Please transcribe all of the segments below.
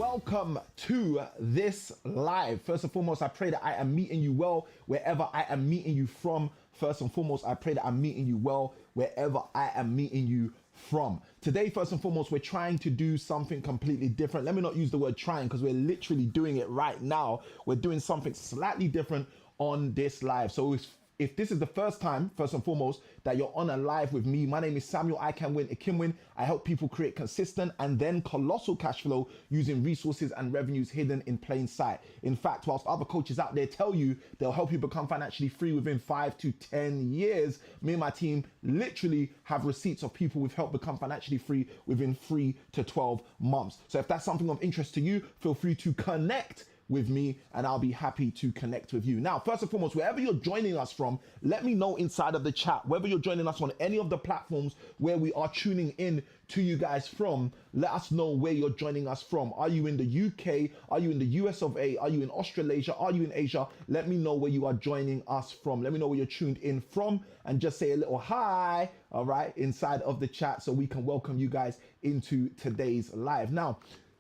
welcome to this live. First and foremost, I pray that I am meeting you well wherever I am meeting you from. First and foremost, I pray that I'm meeting you well wherever I am meeting you from. Today, first and foremost, we're trying to do something completely different. Let me not use the word trying because we're literally doing it right now. We're doing something slightly different on this live. So if this is the first time, first and foremost, that you're on a live with me, my name is Samuel Ikenwin. I help people create consistent and then colossal cash flow using resources and revenues hidden in plain sight. In fact, whilst other coaches out there tell you they'll help you become financially free within 5 to 10 years, me and my team literally have receipts of people we've helped become financially free within 3 to 12 months. So if that's something of interest to you, feel free to connect with me and I'll be happy to connect with you. Now, first and foremost, wherever you're joining us from, let me know inside of the chat, whether you're joining us on any of the platforms where we are tuning in to you guys from, let us know where you're joining us from. Are you in the UK? Are you in the US of A? Are you in Australasia? Are you in Asia? Let me know where you are joining us from. Let me know where you're tuned in from and just say a little hi, all right, inside of the chat so we can welcome you guys into today's live. Now,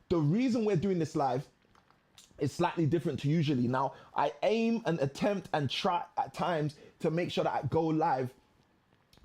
the reason we're doing this live is slightly different to usually. Now, I aim and attempt and try at times to make sure that I go live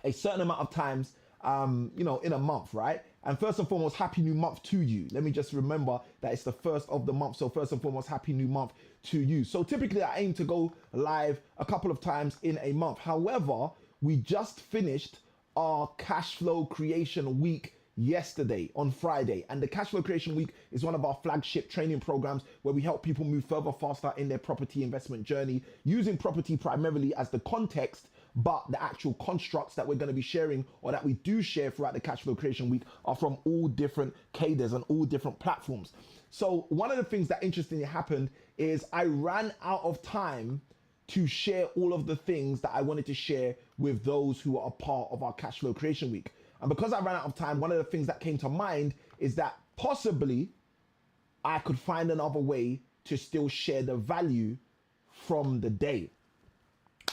a certain amount of times, in a month, right? And first and foremost, happy new month to you. Let me just remember that it's the first of the month. So first and foremost, happy new month to you. So typically I aim to go live a couple of times in a month. However, we just finished our cash flow creation week yesterday on Friday, and the cash flow creation week is one of our flagship training programs where we help people move further faster in their property investment journey, using property primarily as the context, but the actual constructs that we're going to be sharing or that we do share throughout the cash flow creation week are from all different cadres and all different platforms. So one of the things that interestingly happened is I ran out of time to share all of the things that I wanted to share with those who are a part of our cash flow creation week. And because I ran out of time, one of the things that came to mind is that possibly I could find another way to still share the value from the day.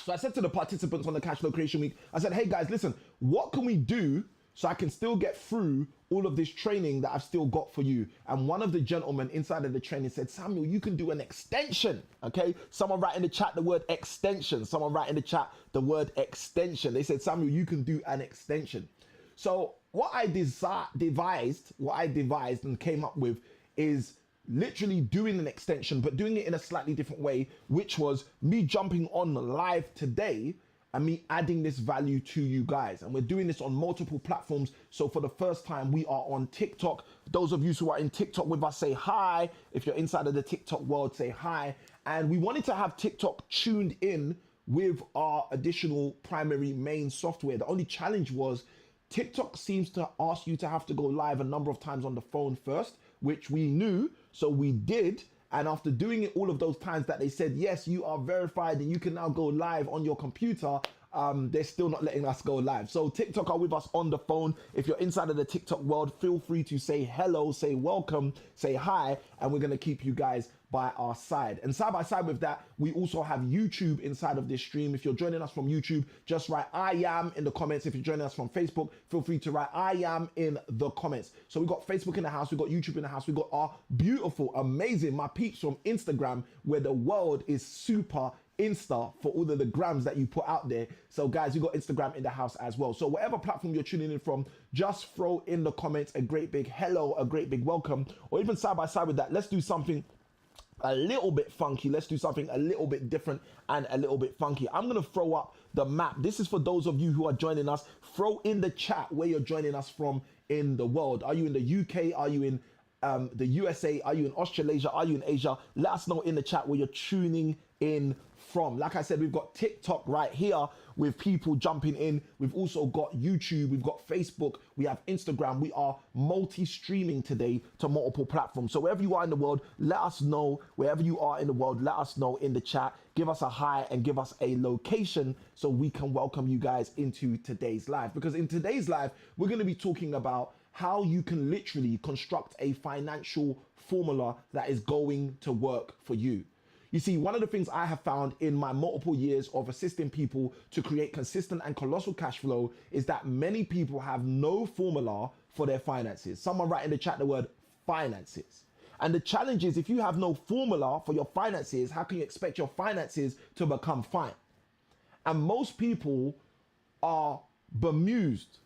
So I said to the participants on the Cash Flow Creation Week, I said, hey guys, listen, what can we do so I can still get through all of this training that I've still got for you? And one of the gentlemen inside of the training said, Samuel, you can do an extension, okay? Someone write in the chat the word extension. Someone write in the chat the word extension. They said, Samuel, you can do an extension. So what I devised and came up with is literally doing an extension, but doing it in a slightly different way, which was me jumping on live today and me adding this value to you guys. And we're doing this on multiple platforms. So for the first time, we are on TikTok. Those of you who are in TikTok with us, say hi. If you're inside of the TikTok world, say hi. And we wanted to have TikTok tuned in with our additional primary main software. The only challenge was TikTok seems to ask you to have to go live a number of times on the phone first, which we knew, so we did. And after doing it all of those times that they said, yes, you are verified and you can now go live on your computer, they're still not letting us go live. So TikTok are with us on the phone. If you're inside of the TikTok world, feel free to say hello, say welcome, say hi, and we're gonna keep you guys by our side. And side by side with that, we also have YouTube inside of this stream. If you're joining us from YouTube, just write I am in the comments. If you're joining us from Facebook, feel free to write I am in the comments. So we've got Facebook in the house, we've got YouTube in the house, we've got our beautiful, amazing, my peeps from Instagram, where the world is super Insta for all of the grams that you put out there. So guys, you got Instagram in the house as well. So whatever platform you're tuning in from, just throw in the comments a great big hello, a great big welcome, or even side by side with that, let's do something a little bit funky. Let's do something a little bit different and a little bit funky. I'm going to throw up the map. This is for those of you who are joining us. Throw in the chat where you're joining us from in the world. Are you in the UK? Are you in the USA? Are you in Australasia? Are you in Asia? Let us know in the chat where you're tuning in from. Like I said, we've got TikTok right here with people jumping in. We've also got YouTube, we've got Facebook, we have Instagram. We are multi-streaming today to multiple platforms. So wherever you are in the world, let us know. Wherever you are in the world, let us know in the chat. Give us a hi and give us a location so we can welcome you guys into today's live. Because in today's live, we're going to be talking about how you can literally construct a financial formula that is going to work for you. You see, one of the things I have found in my multiple years of assisting people to create consistent and colossal cash flow is that many people have no formula for their finances. Someone write in the chat the word finances. And the challenge is, if you have no formula for your finances, how can you expect your finances to become fine? And most people are bemused,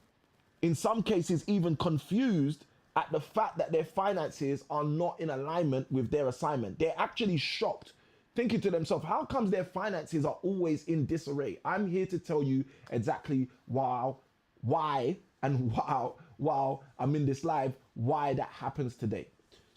in some cases even confused, at the fact that their finances are not in alignment with their assignment. They're actually shocked, thinking to themselves, how comes their finances are always in disarray? I'm here to tell you exactly while I'm in this live, why that happens today.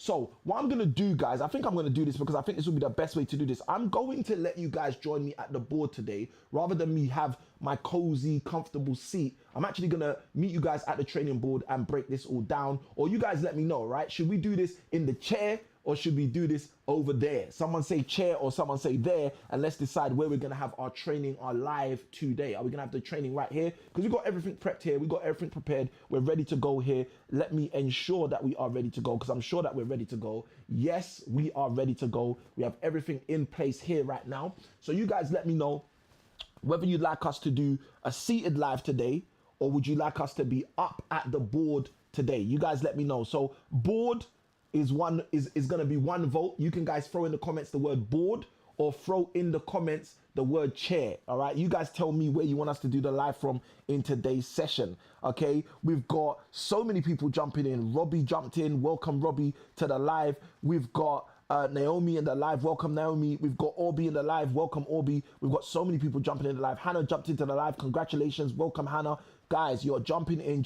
So what I'm going to do, guys, I think I'm going to do this because I think this will be the best way to do this. I'm going to let you guys join me at the board today. Rather than me have my cozy, comfortable seat, I'm actually going to meet you guys at the training board and break this all down. Or you guys let me know, right? Should we do this in the chair, or should we do this over there? Someone say chair or someone say there, and let's decide where we're going to have our training, our live today. Are we going to have the training right here? Because we've got everything prepped here. We've got everything prepared. We're ready to go here. Let me ensure that we are ready to go, because I'm sure that we're ready to go. Yes, we are ready to go. We have everything in place here right now. So you guys let me know whether you'd like us to do a seated live today, or would you like us to be up at the board today? You guys let me know. So board is going to be one vote. You can guys throw in the comments the word board, or throw in the comments the word chair. All right, you guys tell me where you want us to do the live from in today's session. Okay, we've got so many people jumping in. Robbie jumped in. Welcome Robbie to the live. We've got Naomi in the live. Welcome Naomi. We've got Orby in the live. Welcome Orby. We've got so many people jumping in the live. Hannah jumped into the live. Congratulations. Welcome Hannah. Guys, you're jumping in.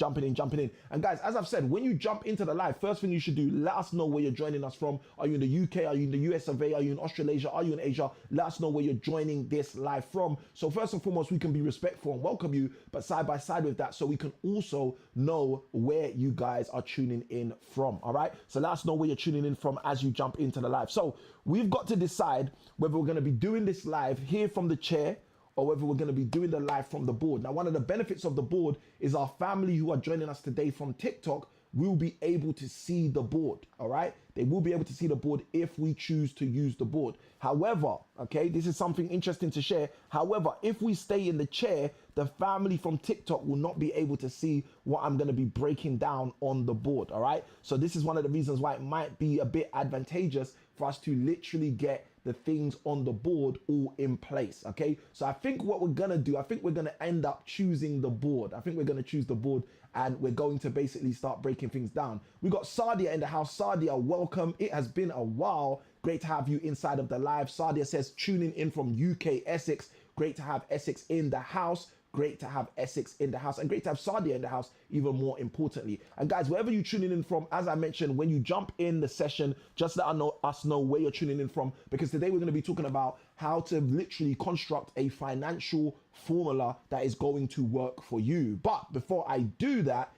And guys, as I've said, when you jump into the live, first thing you should do, let us know where you're joining us from. Are you in the UK? Are you in the US of A? Are you in Australasia? Are you in Asia? Let us know where you're joining this live from. So first and foremost, we can be respectful and welcome you, but side by side with that, so we can also know where you guys are tuning in from. All right, so let us know where you're tuning in from as you jump into the live. So we've got to decide whether we're going to be doing this live here from the chair, or whether we're going to be doing the live from the board. Now, one of the benefits of the board is our family who are joining us today from TikTok will be able to see the board, all right? They will be able to see the board if we choose to use the board. However, okay, this is something interesting to share. However, if we stay in the chair, the family from TikTok will not be able to see what I'm going to be breaking down on the board, all right? So this is one of the reasons why it might be a bit advantageous for us to literally get the things on the board all in place, okay? So I think what we're gonna do, I think we're gonna end up choosing the board. I think we're gonna choose the board, and we're going to basically start breaking things down. We got Sadia in the house. Sadia, welcome. It has been a while. Great to have you inside of the live. Sadia says, tuning in from UK, Essex. Great to have Essex in the house. Great to have Essex in the house, and great to have Sadia in the house, even more importantly. And guys, wherever you're tuning in from, as I mentioned, when you jump in the session, just let us know where you're tuning in from, because today we're going to be talking about how to literally construct a financial formula that is going to work for you. But before I do that,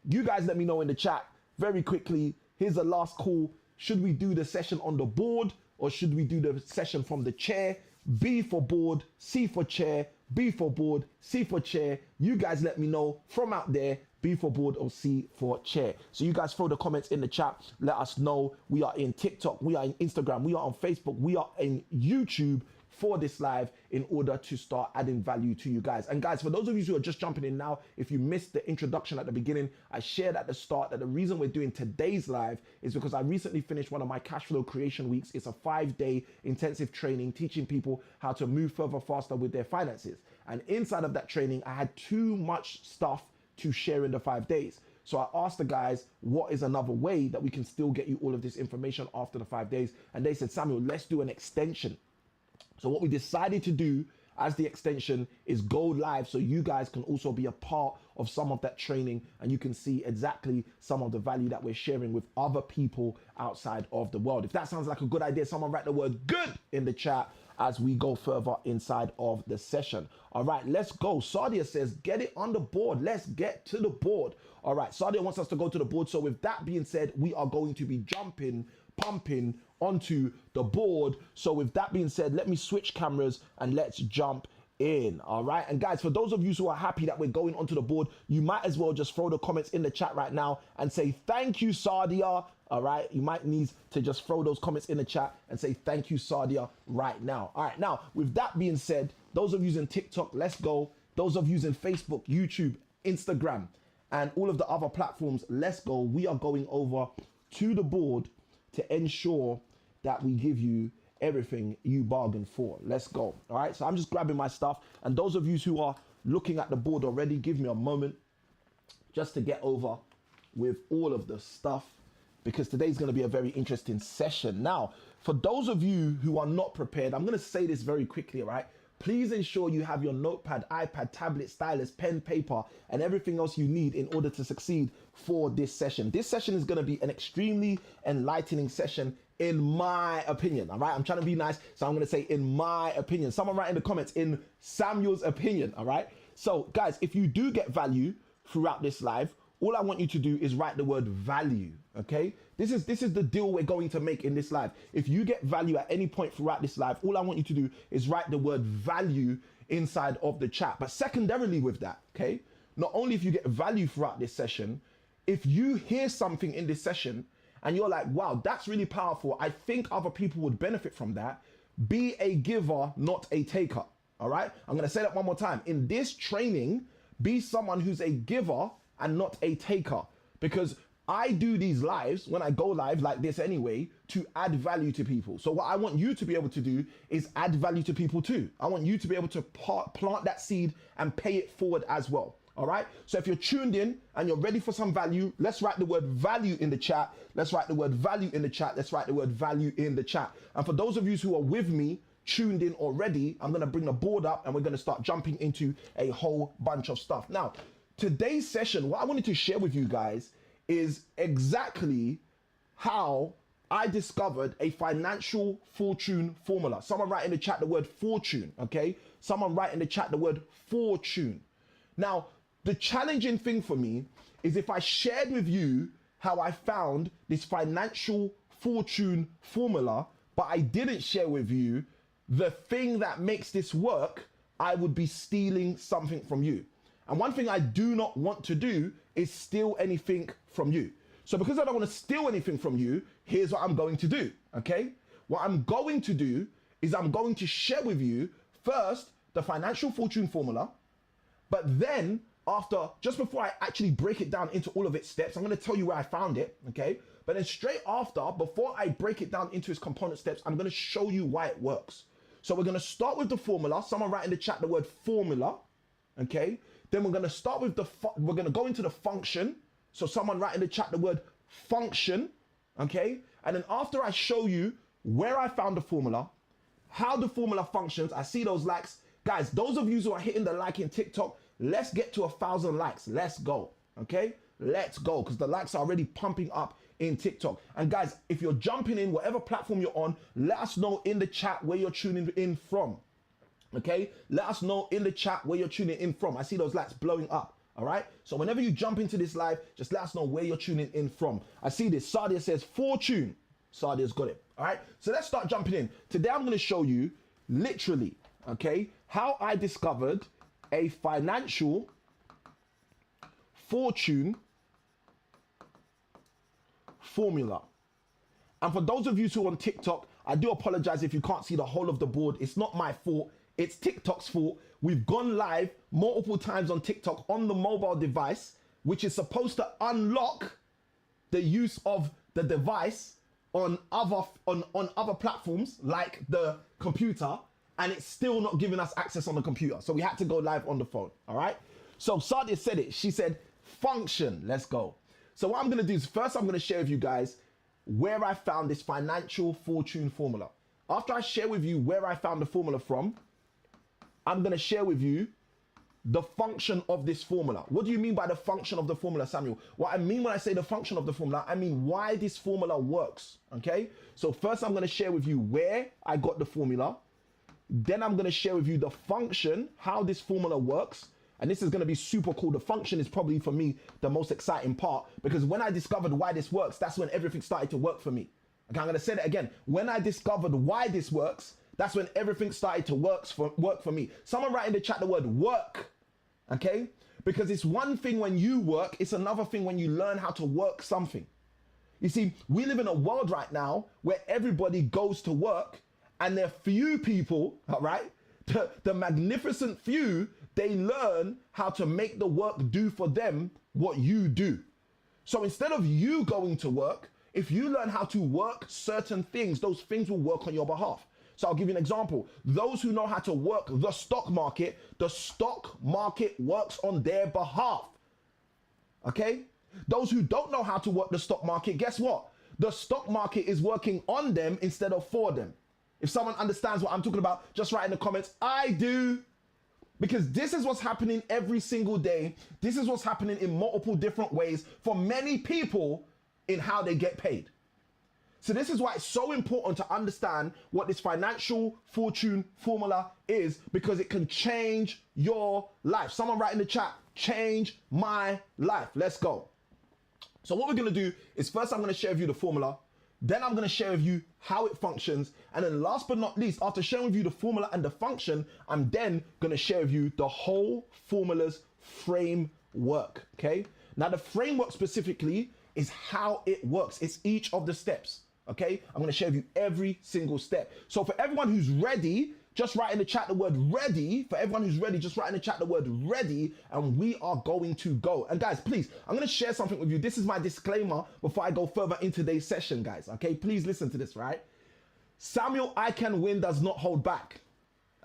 you guys let me know in the chat very quickly. Here's the last call. Should we do the session on the board, or should we do the session from the chair? B for board, C for chair, B for board, C for chair. You guys let me know from out there, B for board or C for chair. So you guys throw the comments in the chat. Let us know. We are in TikTok, we are in Instagram, we are on Facebook, we are in YouTube for this live in order to start adding value to you guys. And guys, for those of you who are just jumping in now, if you missed the introduction at the beginning, I shared at the start that the reason we're doing today's live is because I recently finished one of my cash flow creation weeks. It's a 5-day intensive training teaching people how to move further faster with their finances. And inside of that training, I had too much stuff to share in the 5 days. So I asked the guys, what is another way that we can still get you all of this information after the 5 days? And they said, Samuel, let's do an extension. So what we decided to do as the extension is go live, so you guys can also be a part of some of that training, and you can see exactly some of the value that we're sharing with other people outside of the world. If that sounds like a good idea, someone write the word good in the chat as we go further inside of the session. All right, let's go. Sadia says, get it on the board. Let's get to the board. All right, Sadia wants us to go to the board. So with that being said, we are going to be pumping onto the board. So with that being said, let me switch cameras and let's jump in. All right, and guys, for those of you who are happy that we're going onto the board, you might as well just throw the comments in the chat right now and say thank you, Sadia. All right, you might need to just throw those comments in the chat and say thank you, Sadia, right now. All right, now with that being said, those of you using TikTok, let's go. Those of you using Facebook, YouTube, Instagram, and all of the other platforms, let's go. We are going over to the board to ensure that we give you everything you bargained for. Let's go. All right. So I'm just grabbing my stuff. And those of you who are looking at the board already, give me a moment just to get over with all of the stuff, because today's going to be a very interesting session. Now, for those of you who are not prepared, I'm going to say this very quickly, all right? Please ensure you have your notepad, iPad, tablet, stylus, pen, paper, and everything else you need in order to succeed for this session. This session is going to be an extremely enlightening session, in my opinion, all right? I'm trying to be nice, so I'm going to say in my opinion. Someone write in the comments, in Samuel's opinion, all right? So, guys, if you do get value throughout this live, all I want you to do is write the word value, okay? This is the deal we're going to make in this live. If you get value at any point throughout this live, all I want you to do is write the word value inside of the chat. But secondarily with that, okay, not only if you get value throughout this session, if you hear something in this session and you're like, wow, that's really powerful, I think other people would benefit from that, be a giver, not a taker, all right? I'm gonna say that one more time. In this training, be someone who's a giver and not a taker, because I do these lives when I go live like this anyway to add value to people. So what I want you to be able to do is add value to people too. I want you to be able to plant that seed and pay it forward as well. All right. So if you're tuned in and you're ready for some value, let's write the word value in the chat. Let's write the word value in the chat. Let's write the word value in the chat. And for those of you who are with me, tuned in already, I'm going to bring the board up and we're going to start jumping into a whole bunch of stuff. Now, today's session, what I wanted to share with you guys is exactly how I discovered a financial fortune formula. Someone write in the chat the word fortune, okay? Someone write in the chat the word fortune. Now, the challenging thing for me is if I shared with you how I found this financial fortune formula, but I didn't share with you the thing that makes this work, I would be stealing something from you. And one thing I do not want to do is steal anything from you. So because I don't want to steal anything from you, here's what I'm going to do, okay? What I'm going to do is I'm going to share with you first the financial fortune formula, but then after, just before I actually break it down into all of its steps, I'm going to tell you where I found it, okay? But then straight after, before I break it down into its component steps, I'm going to show you why it works. So we're going to start with the formula. Someone write in the chat the word formula, okay? Then we're going to start with we're going to go into the function. So someone write in the chat the word function, okay? And then after I show you where I found the formula, how the formula functions, I see those likes. Guys, those of you who are hitting the like in TikTok, let's get to 1,000 likes. Let's go, okay? Let's go, because the likes are already pumping up in TikTok. And guys, if you're jumping in, whatever platform you're on, let us know in the chat where you're tuning in from. Okay, let us know in the chat where you're tuning in from. I see those lights blowing up. All right, so whenever you jump into this live, just let us know where you're tuning in from. I see this. Sadia says fortune. Sadia's got it. All right, so let's start jumping in. Today I'm going to show you literally, okay, how I discovered a financial fortune formula. And for those of you who are on TikTok, I do apologize if you can't see the whole of the board. It's not my fault. It's TikTok's fault. We've gone live multiple times on TikTok on the mobile device, which is supposed to unlock the use of the device on other platforms like the computer, and it's still not giving us access on the computer. So we had to go live on the phone, all right? So Sadia said it. She said, function, let's go. So what I'm gonna do is first I'm gonna share with you guys where I found this financial fortune formula. After I share with you where I found the formula from, I'm going to share with you the function of this formula. What do you mean by the function of the formula, Samuel? What I mean when I say the function of the formula, I mean why this formula works, okay? So first I'm going to share with you where I got the formula. Then I'm going to share with you the function, how this formula works. And this is going to be super cool. The function is probably for me the most exciting part, because when I discovered why this works, that's when everything started to work for me. Okay, I'm going to say that again. When I discovered why this works, that's when everything started to work for me. Someone write in the chat the word work, okay? Because it's one thing when you work, it's another thing when you learn how to work something. You see, we live in a world right now where everybody goes to work, and there are few people, all right? The magnificent few, they learn how to make the work do for them what you do. So instead of you going to work, If you learn how to work certain things, those things will work on your behalf. So I'll give you an example. Those who know how to work the stock market works on their behalf. Okay? Those who don't know how to work the stock market, guess what? The stock market is working on them instead of for them. If someone understands what I'm talking about, just write in the comments, I do. Because this is what's happening every single day. This is what's happening in multiple different ways for many people in how they get paid. So this is why it's so important to understand what this financial fortune formula is, because it can change your life. Someone write in the chat, change my life. Let's go. So what we're going to do is first I'm going to share with you the formula. Then I'm going to share with you how it functions. And then last but not least, after sharing with you the formula and the function, I'm then going to share with you the whole formula's framework. Okay. Now the framework specifically is how it works. It's each of the steps. Okay. I'm going to share with you every single step. So for everyone who's ready, just write in the chat the word ready. For everyone who's ready, just write in the chat the word ready, and we are going to go. And guys, please, I'm going to share something with you. This is my disclaimer before I go further into today's session, guys. Okay, please listen to this, right? Samuel I Can Win does not hold back.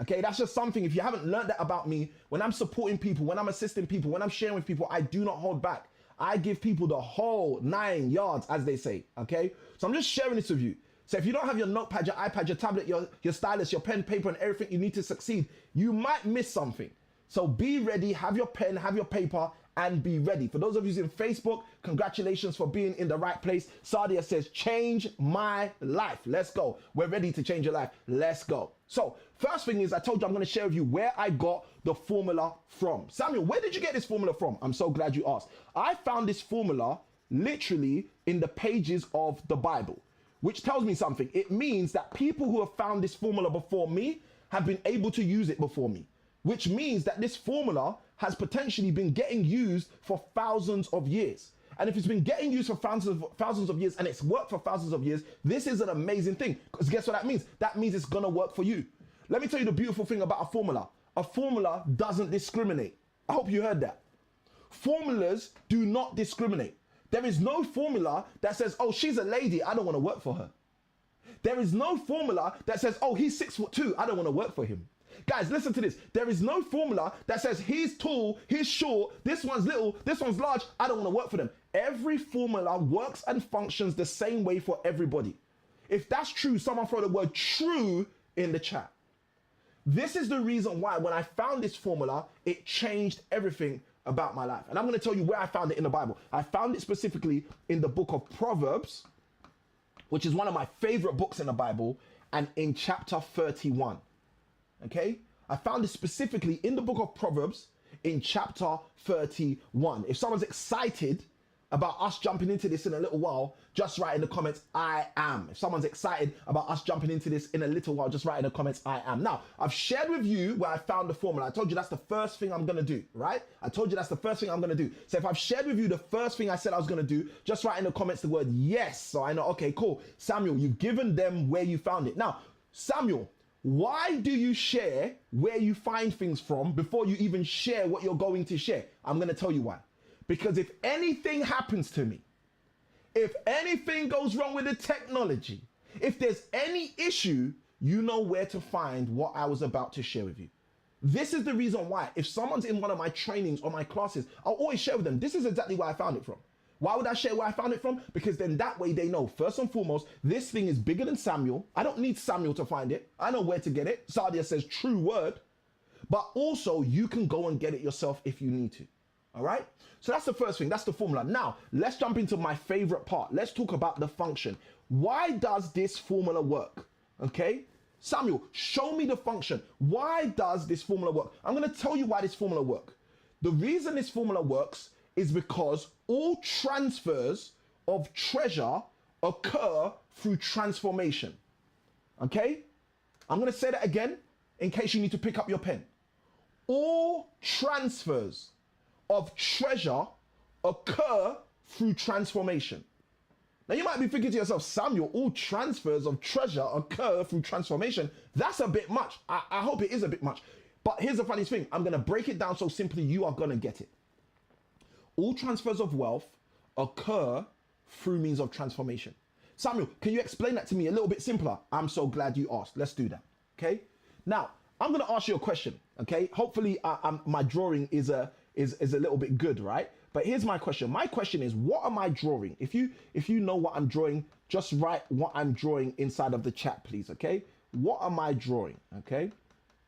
Okay, that's just something. If you haven't learned that about me, when I'm supporting people, when I'm assisting people, when I'm sharing with people, I do not hold back. I give people the whole 9 yards, as they say. Okay, so I'm just sharing this with you. So if you don't have your notepad, your iPad, your tablet, your stylus, your pen, paper, and everything you need to succeed, you might miss something. So be ready, have your pen, have your paper, and be ready. For those of you using Facebook, congratulations for being in the right place. Sadia says, change my life. Let's go. We're ready to change your life. Let's go. So first thing is, I told you I'm going to share with you where I got the formula from. Samuel, where did you get this formula from? I'm so glad you asked. I found this formula literally in the pages of the Bible, which tells me something. It means that people who have found this formula before me have been able to use it before me, which means that this formula has potentially been getting used for thousands of years. And if it's been getting used for thousands of years and it's worked for thousands of years, this is an amazing thing. Because guess what that means? That means it's gonna work for you. Let me tell you the beautiful thing about a formula. A formula doesn't discriminate. I hope you heard that. Formulas do not discriminate. There is no formula that says, oh, she's a lady, I don't want to work for her. There is no formula that says, oh, he's 6'2", I don't want to work for him. Guys, listen to this. There is no formula that says he's tall, he's short, this one's little, this one's large, I don't want to work for them. Every formula works and functions the same way for everybody. If that's true, someone throw the word true in the chat. This is the reason why when I found this formula, it changed everything about my life. And I'm going to tell you where I found it in the Bible. I found it specifically in the book of Proverbs, which is one of my favorite books in the Bible, and in chapter 31. Okay? I found it specifically in the book of Proverbs in chapter 31. If someone's excited about us jumping into this in a little while, just write in the comments, I am. If someone's excited about us jumping into this in a little while, just write in the comments, I am. Now, I've shared with you where I found the formula. I told you that's the first thing I'm going to do, right? I told you that's the first thing I'm going to do. So if I've shared with you the first thing I said I was going to do, just write in the comments the word yes. So I know, okay, cool. Samuel, you've given them where you found it. Now, Samuel, why do you share where you find things from before you even share what you're going to share? I'm going to tell you why. Because if anything happens to me, if anything goes wrong with the technology, if there's any issue, you know where to find what I was about to share with you. This is the reason why if someone's in one of my trainings or my classes, I'll always share with them. This is exactly where I found it from. Why would I share where I found it from? Because then that way they know, first and foremost, this thing is bigger than Samuel. I don't need Samuel to find it. I know where to get it. Sadia says true word. But also you can go and get it yourself if you need to. All right? So that's the first thing. That's the formula. Now, let's jump into my favorite part. Let's talk about the function. Why does this formula work? Okay? Samuel, show me the function. Why does this formula work? I'm going to tell you why this formula works. The reason this formula works is because all transfers of treasure occur through transformation. Okay? I'm going to say that again in case you need to pick up your pen. All transfers of treasure occur through transformation. Now you might be thinking to yourself, Samuel, all transfers of treasure occur through transformation. That's a bit much. I hope it is a bit much. But here's the funny thing. I'm going to break it down so simply you are going to get it. All transfers of wealth occur through means of transformation. Samuel, can you explain that to me a little bit simpler? I'm so glad you asked. Let's do that. Okay. Now, I'm going to ask you a question. Okay. Hopefully, my drawing is a little bit good, right? But here's my question. My question is, what am I drawing? If you know what I'm drawing, just write what I'm drawing inside of the chat, please. Okay. What am I drawing? Okay.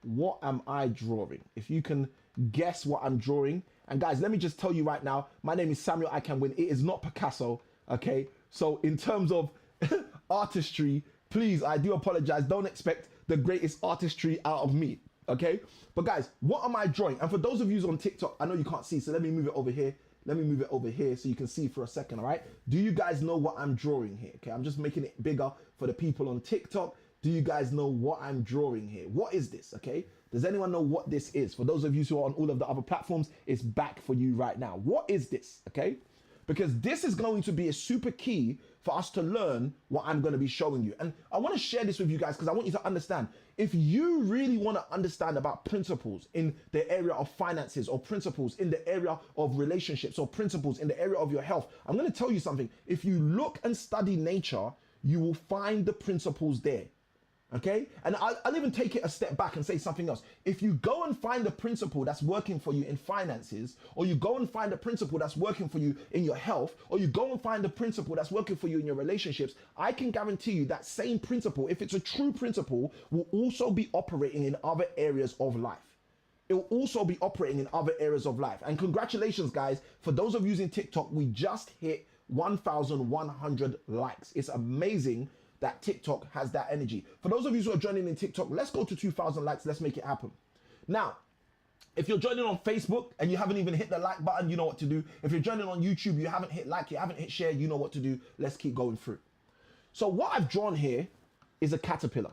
What am I drawing? If you can guess what I'm drawing. And guys, let me just tell you right now, my name is Samuel I Can Win. It is not Picasso. Okay. So in terms of artistry, please, I do apologize. Don't expect the greatest artistry out of me. Okay. But guys, what am I drawing? And for those of you on TikTok, I know you can't see, so let me move it over here. Let me move it over here so you can see for a second. All right. Do you guys know what I'm drawing here? Okay. I'm just making it bigger for the people on TikTok. Do you guys know what I'm drawing here? What is this? Okay. Does anyone know what this is? For those of you who are on all of the other platforms, it's back for you right now. What is this? Okay. Because this is going to be a super key for us to learn what I'm going to be showing you. And I want to share this with you guys because I want you to understand, if you really want to understand about principles in the area of finances, or principles in the area of relationships, or principles in the area of your health, I'm going to tell you something. If you look and study nature, you will find the principles there. Okay. And I'll even take it a step back and say something else. If you go and find a principle that's working for you in finances, or you go and find a principle that's working for you in your health, or you go and find a principle that's working for you in your relationships, I can guarantee you that same principle, if it's a true principle, will also be operating in other areas of life. It will also be operating in other areas of life. And congratulations, guys. For those of you using TikTok, we just hit 1,100 likes. It's amazing that TikTok has that energy. For those of you who are joining in TikTok, let's go to 2,000 likes. Let's make it happen. Now, if you're joining on Facebook and you haven't even hit the like button, you know what to do. If you're joining on YouTube, you haven't hit like, you haven't hit share, you know what to do. Let's keep going through. So what I've drawn here is a caterpillar.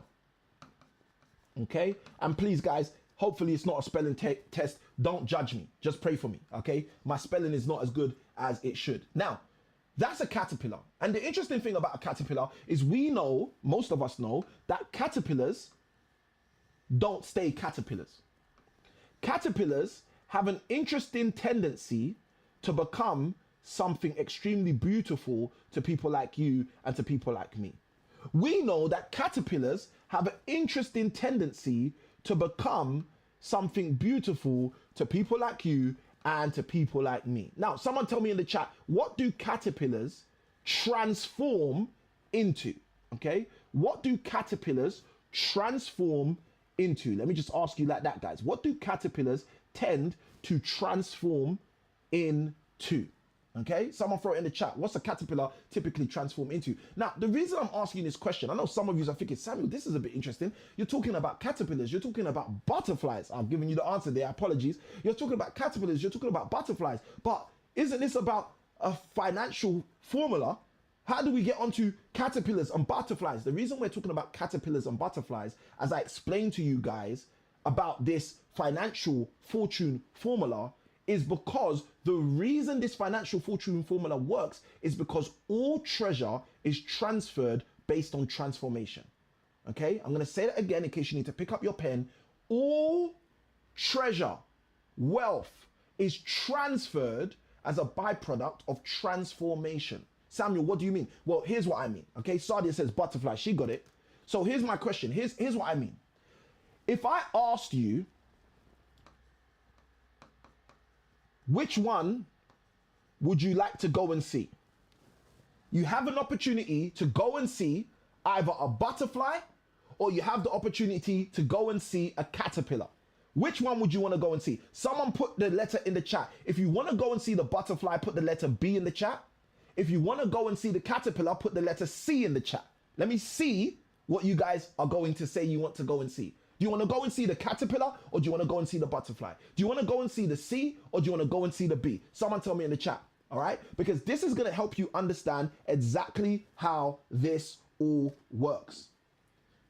Okay? And please, guys, hopefully it's not a spelling test. Don't judge me. Just pray for me. Okay? My spelling is not as good as it should. Now, that's a caterpillar. And the interesting thing about a caterpillar is we know, most of us know, that caterpillars don't stay caterpillars. Caterpillars have an interesting tendency to become something extremely beautiful to people like you and to people like me. We know that caterpillars have an interesting tendency to become something beautiful to people like you and to people like me. Now, someone tell me in the chat, what do caterpillars transform into? Okay, what do caterpillars transform into? Let me just ask you like that, guys. What do caterpillars tend to transform into? Okay, someone throw it in the chat. What's a caterpillar typically transform into? Now, the reason I'm asking this question, I know some of you are thinking, Samuel, this is a bit interesting. You're talking about caterpillars, you're talking about butterflies. I've given you the answer there, apologies. You're talking about caterpillars, you're talking about butterflies. But isn't this about a financial formula? How do we get onto caterpillars and butterflies? The reason we're talking about caterpillars and butterflies, as I explained to you guys about this financial fortune formula, is because the reason this financial fortune formula works is because all treasure is transferred based on transformation. Okay, I'm going to say that again in case you need to pick up your pen. All treasure, wealth, is transferred as a byproduct of transformation. Samuel, what do you mean? Well, here's what I mean. Okay, Sadia says butterfly. She got it. So here's my question. Here's what I mean. If I asked you, which one would you like to go and see? You have an opportunity to go and see either a butterfly or you have the opportunity to go and see a caterpillar. Which one would you want to go and see? Someone put the letter in the chat. If you want to go and see the butterfly, put the letter B in the chat. If you want to go and see the caterpillar, put the letter C in the chat. Let me see what you guys are going to say you want to go and see. Do you want to go and see the caterpillar or do you want to go and see the butterfly? Do you want to go and see the C or do you want to go and see the B? Someone tell me in the chat, all right? Because this is going to help you understand exactly how this all works.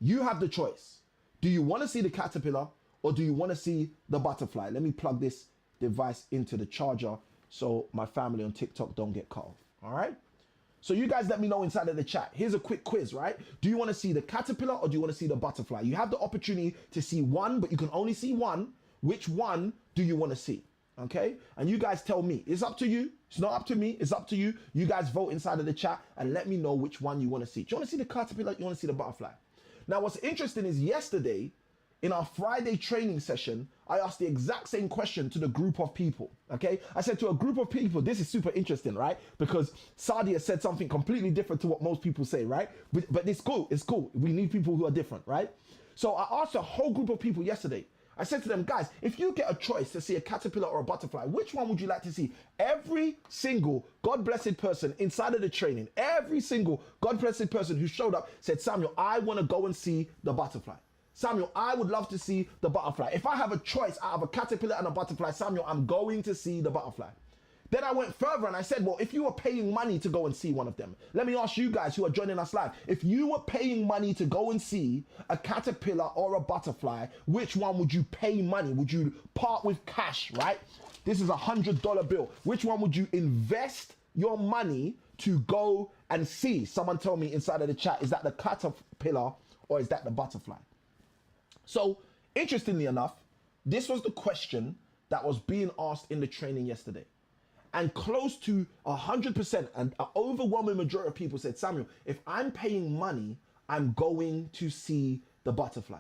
You have the choice. Do you want to see the caterpillar or do you want to see the butterfly? Let me plug this device into the charger so my family on TikTok don't get cut off, all right? So you guys let me know inside of the chat. Here's a quick quiz, right? Do you want to see the caterpillar or do you want to see the butterfly? You have the opportunity to see one, but you can only see one. Which one do you want to see? okay? And you guys tell me. It's up to you. It's not up to me. It's up to you. You guys vote inside of the chat and let me know which one you want to see. Do you want to see the caterpillar? You want to see the butterfly? Now, what's interesting is yesterday, in our Friday training session, I asked the exact same question to the group of people, okay? I said to a group of people, this is super interesting, right? Because Sadia said something completely different to what most people say, right? But it's cool, it's cool. We need people who are different, right? So I asked a whole group of people yesterday. I said to them, guys, if you get a choice to see a caterpillar or a butterfly, which one would you like to see? Every single God-blessed person inside of the training, every single God-blessed person who showed up said, Samuel, I want to go and see the butterfly. Samuel, I would love to see the butterfly. If I have a choice out of a caterpillar and a butterfly, Samuel, I'm going to see the butterfly. Then I went further and I said, well, if you were paying money to go and see one of them, let me ask you guys who are joining us live, if you were paying money to go and see a caterpillar or a butterfly, which one would you pay money? Would you part with cash, right? This is $100 bill. Which one would you invest your money to go and see? Someone tell me inside of the chat, is that the caterpillar or is that the butterfly? So, interestingly enough, this was the question that was being asked in the training yesterday. And close to 100% and an overwhelming majority of people said, Samuel, if I'm paying money, I'm going to see the butterfly.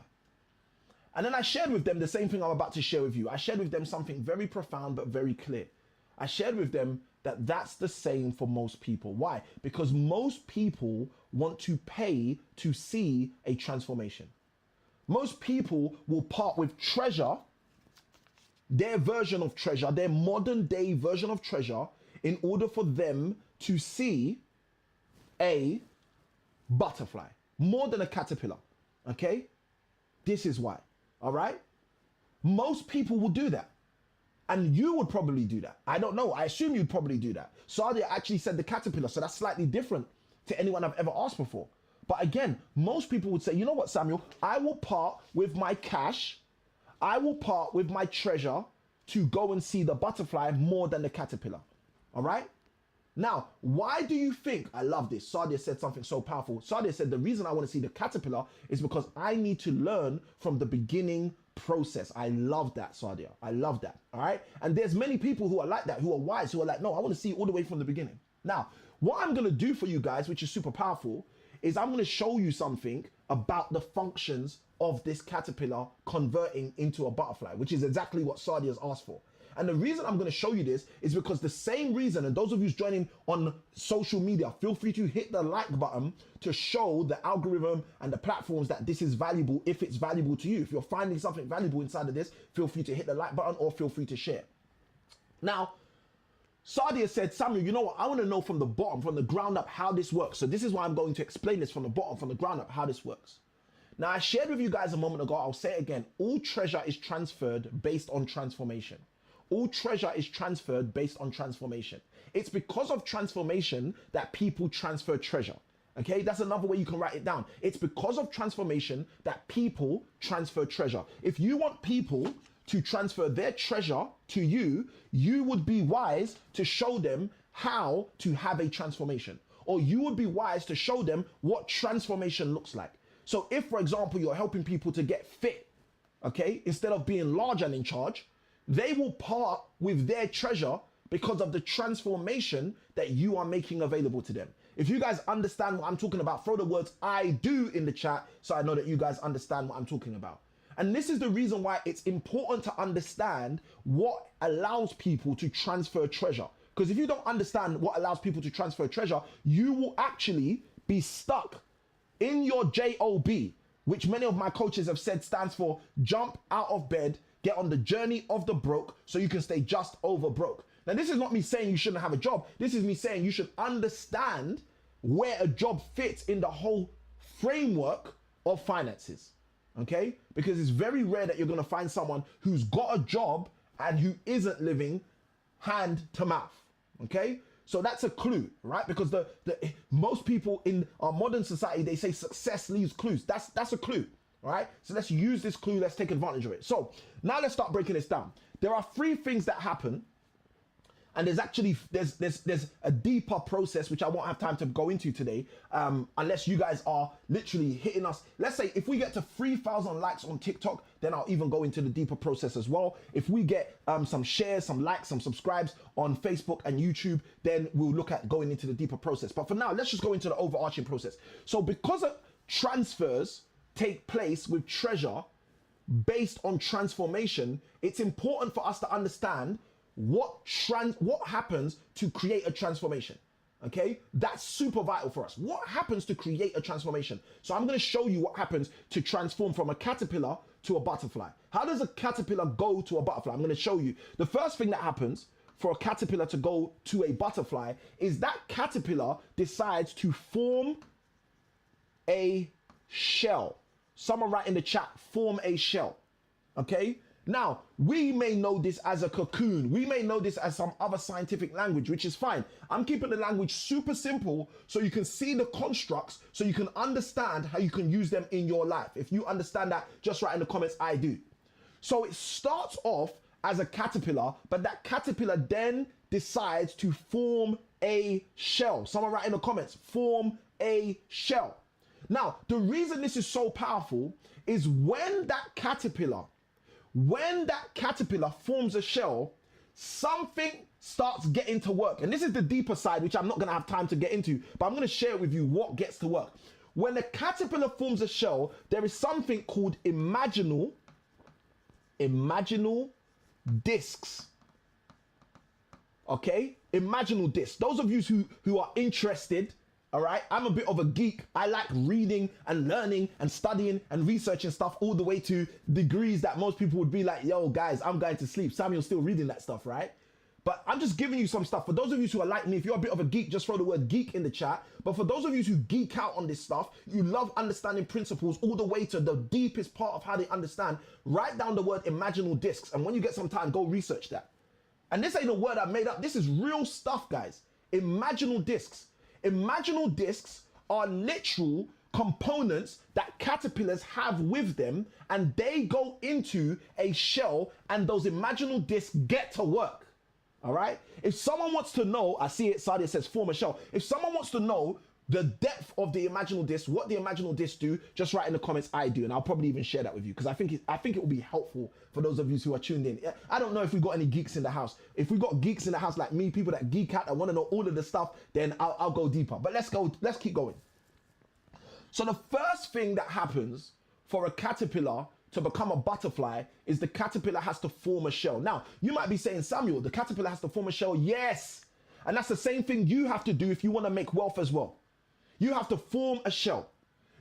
And then I shared with them the same thing I'm about to share with you. I shared with them something very profound but very clear. I shared with them that that's the same for most people. Why? Because most people want to pay to see a transformation. Most people will part with treasure, their version of treasure, their modern day version of treasure, in order for them to see a butterfly, more than a caterpillar, okay? This is why, all right? Most people will do that. And you would probably do that. I don't know. I assume you'd probably do that. Sadia actually said the caterpillar, so that's slightly different to anyone I've ever asked before. But again, most people would say, you know what, Samuel? I will part with my cash. I will part with my treasure to go and see the butterfly more than the caterpillar. All right? Now, why do you think, I love this, Sadia said something so powerful. Sadia said, the reason I want to see the caterpillar is because I need to learn from the beginning process. I love that, Sadia. I love that. All right? And there's many people who are like that, who are wise, who are like, no, I want to see it all the way from the beginning. Now, what I'm going to do for you guys, which is super powerful, is I'm going to show you something about the functions of this caterpillar converting into a butterfly, which is exactly what Sadia has asked for. And the reason I'm going to show you this is because the same reason, and those of you who's joining on social media, feel free to hit the like button to show the algorithm and the platforms that this is valuable, if it's valuable to you. If you're finding something valuable inside of this, feel free to hit the like button or feel free to share. Now, Sadia said, Samuel, you know what? I want to know from the bottom, from the ground up, how this works. So this is why I'm going to explain this from the bottom, from the ground up, how this works. Now, I shared with you guys a moment ago, I'll say it again, all treasure is transferred based on transformation. All treasure is transferred based on transformation. It's because of transformation that people transfer treasure. Okay, that's another way you can write it down. It's because of transformation that people transfer treasure. If you want people to transfer their treasure to you, you would be wise to show them how to have a transformation. Or you would be wise to show them what transformation looks like. So if, for example, you're helping people to get fit, okay, instead of being large and in charge, they will part with their treasure because of the transformation that you are making available to them. If you guys understand what I'm talking about, throw the words I do in the chat so I know that you guys understand what I'm talking about. And this is the reason why it's important to understand what allows people to transfer treasure. Because if you don't understand what allows people to transfer treasure, you will actually be stuck in your JOB, which many of my coaches have said stands for jump out of bed, get on the journey of the broke so you can stay just over broke. Now, this is not me saying you shouldn't have a job. This is me saying you should understand where a job fits in the whole framework of finances, okay? Because it's very rare that you're going to find someone who's got a job and who isn't living hand to mouth, okay? So that's a clue, right? Because most people in our modern society, they say success leaves clues. That's a clue, all right? So let's use this clue. Let's take advantage of it. So now let's start breaking this down. There are 3 things that happen And there's actually there's a deeper process which I won't have time to go into today, unless you guys are literally hitting us. Let's say if we get to 3,000 likes on TikTok, then I'll even go into the deeper process as well. If we get some shares, some likes, some subscribes on Facebook and YouTube, then we'll look at going into the deeper process. But for now, let's just go into the overarching process. So because transfers take place with treasure based on transformation, it's important for us to understand what happens to create a transformation. Okay, that's super vital for us. What happens to create a transformation? So I'm going to show you what happens to transform from a caterpillar to a butterfly. How does a caterpillar go to a butterfly? I'm going to show you. The first thing that happens for a caterpillar to go to a butterfly is that caterpillar decides to form a shell. Someone write in the chat, form a shell. Okay. Now, we may know this as a cocoon. We may know this as some other scientific language, which is fine. I'm keeping the language super simple so you can see the constructs, so you can understand how you can use them in your life. If you understand that, just write in the comments, I do. So it starts off as a caterpillar, but that caterpillar then decides to form a shell. Someone write in the comments, form a shell. Now, the reason this is so powerful is when that caterpillar forms a shell, something starts getting to work. And this is the deeper side, which I'm not going to have time to get into, but I'm going to share with you what gets to work. When the caterpillar forms a shell, there is something called imaginal discs. Okay? Imaginal discs. Those of you who are interested, all right, I'm a bit of a geek. I like reading and learning and studying and researching stuff all the way to degrees that most people would be like, yo, guys, I'm going to sleep. Samuel's still reading that stuff, right? But I'm just giving you some stuff. For those of you who are like me, if you're a bit of a geek, just throw the word geek in the chat. But for those of you who geek out on this stuff, you love understanding principles all the way to the deepest part of how they understand, write down the word imaginal discs. And when you get some time, go research that. And this ain't a word I made up. This is real stuff, guys. Imaginal discs. Imaginal discs are literal components that caterpillars have with them, and they go into a shell, and those imaginal discs get to work. All right. If someone wants to know, I see it, Sadia says form a shell. If someone wants to know the depth of the imaginal disc, what the imaginal discs do, just write in the comments, I do. And I'll probably even share that with you because I think it will be helpful for those of you who are tuned in. I don't know if we got any geeks in the house. If we got geeks in the house like me, people that geek out, that want to know all of the stuff, then I'll go deeper. But let's keep going. So the first thing that happens for a caterpillar to become a butterfly is the caterpillar has to form a shell. Now, you might be saying, Samuel, the caterpillar has to form a shell. Yes. And that's the same thing you have to do if you want to make wealth as well. You have to form a shell.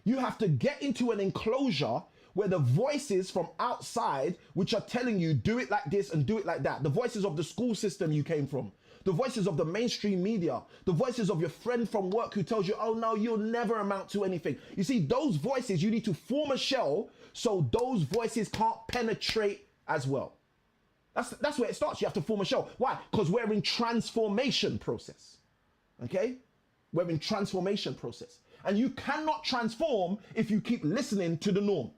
You have to get into an enclosure where the voices from outside, which are telling you, do it like this and do it like that. The voices of the school system you came from. The voices of the mainstream media. The voices of your friend from work who tells you, oh no, you'll never amount to anything. You see, those voices, you need to form a shell so those voices can't penetrate as well. That's where it starts. You have to form a shell. Why? Because we're in transformation process. Okay? We're in transformation process. And you cannot transform if you keep listening to the norm.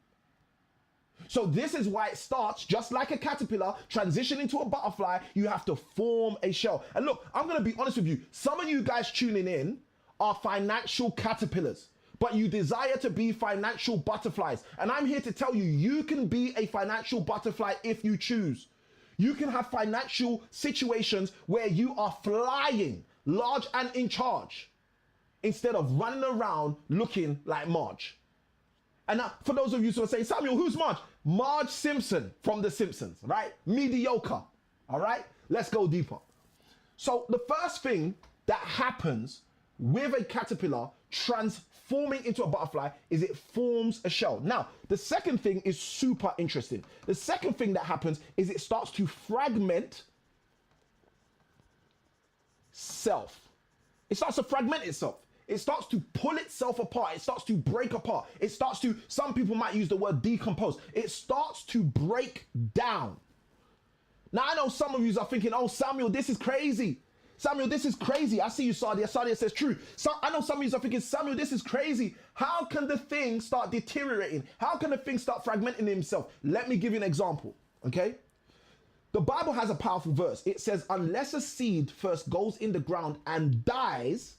So this is why it starts just like a caterpillar transitioning to a butterfly. You have to form a shell. And look, I'm going to be honest with you. Some of you guys tuning in are financial caterpillars, but you desire to be financial butterflies. And I'm here to tell you, you can be a financial butterfly if you choose. You can have financial situations where you are flying large and in charge, instead of running around looking like Marge. And now, for those of you who are saying, Samuel, who's Marge? Marge Simpson from The Simpsons, right? Mediocre, all right? Let's go deeper. So the first thing that happens with a caterpillar transforming into a butterfly is it forms a shell. Now, the second thing is super interesting. The second thing that happens is it starts to fragment self. It starts to fragment itself. It starts to pull itself apart. It starts to break apart. It starts to, some people might use the word decompose. It starts to break down. Now, I know some of you are thinking, oh, Samuel, this is crazy. Samuel, this is crazy. I see you, Sadia. Sadia says true. So I know some of you are thinking, Samuel, this is crazy. How can the thing start deteriorating? How can the thing start fragmenting himself? Let me give you an example, okay? The Bible has a powerful verse. It says, unless a seed first goes in the ground and dies,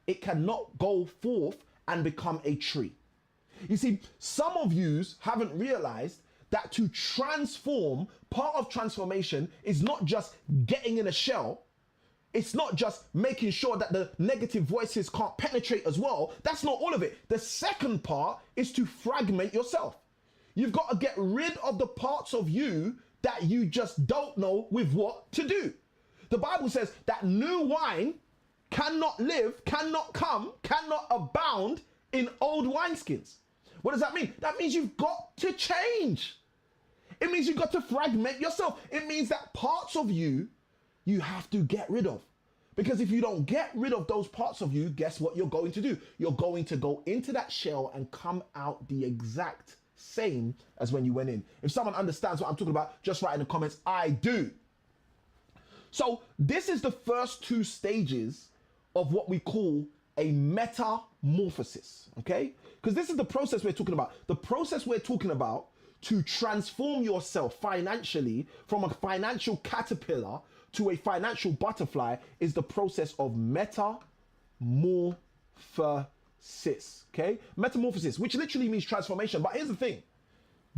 it cannot go forth and become a tree. You see, some of you haven't realized that to transform, part of transformation is not just getting in a shell. It's not just making sure that the negative voices can't penetrate as well. That's not all of it. The second part is to fragment yourself. You've got to get rid of the parts of you that you just don't know with what to do. The Bible says that new wine cannot live, cannot come, cannot abound in old wineskins. What does that mean? That means you've got to change. It means you've got to fragment yourself. It means that parts of you have to get rid of. Because if you don't get rid of those parts of you, guess what you're going to do? You're going to go into that shell and come out the exact same as when you went in. If someone understands what I'm talking about, just write in the comments, I do. So this is the first two stages of what we call a metamorphosis, okay? Because this is the process we're talking about. The process we're talking about to transform yourself financially from a financial caterpillar to a financial butterfly is the process of metamorphosis, okay? Metamorphosis, which literally means transformation. But here's the thing.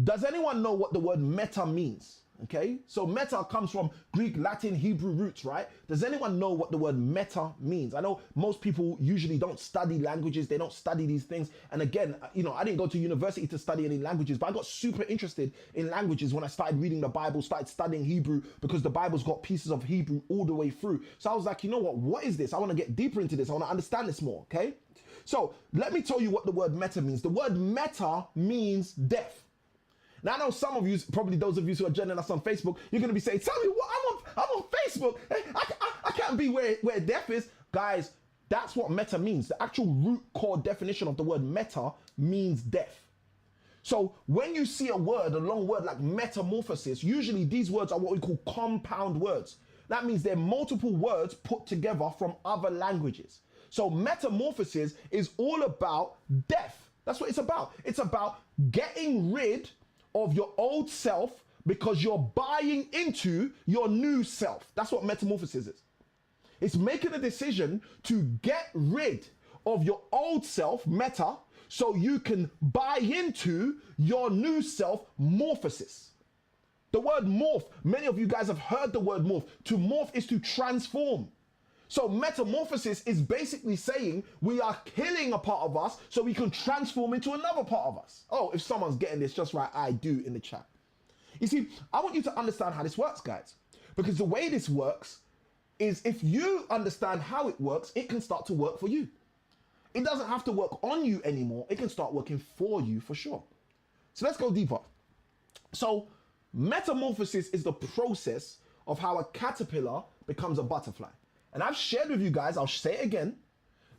Does anyone know what the word meta means? Okay, so meta comes from Greek, Latin, Hebrew roots, right? Does anyone know what the word meta means? I know most people usually don't study languages. They don't study these things. And again, you know, I didn't go to university to study any languages, but I got super interested in languages when I started reading the Bible, started studying Hebrew, because the Bible's got pieces of Hebrew all the way through. So I was like, you know what is this? I want to get deeper into this. I want to understand this more, okay? So let me tell you what the word meta means. The word meta means death. Now, I know some of you, probably those of you who are joining us on Facebook, you're going to be saying, tell me what, I'm on Facebook. I can't be where death is. Guys, that's what meta means. The actual root core definition of the word meta means death. So when you see a long word like metamorphosis, usually these words are what we call compound words. That means they're multiple words put together from other languages. So metamorphosis is all about death. That's what it's about. It's about getting rid of your old self because you're buying into your new self. That's what metamorphosis is. It's making a decision to get rid of your old self, meta, so you can buy into your new self, morphosis. The word morph, many of you guys have heard the word morph. To morph is to transform. So metamorphosis is basically saying we are killing a part of us so we can transform into another part of us. Oh, if someone's getting this, just write I do in the chat. You see, I want you to understand how this works, guys. Because the way this works is if you understand how it works, it can start to work for you. It doesn't have to work on you anymore. It can start working for you for sure. So let's go deeper. So metamorphosis is the process of how a caterpillar becomes a butterfly. And I've shared with you guys, I'll say it again,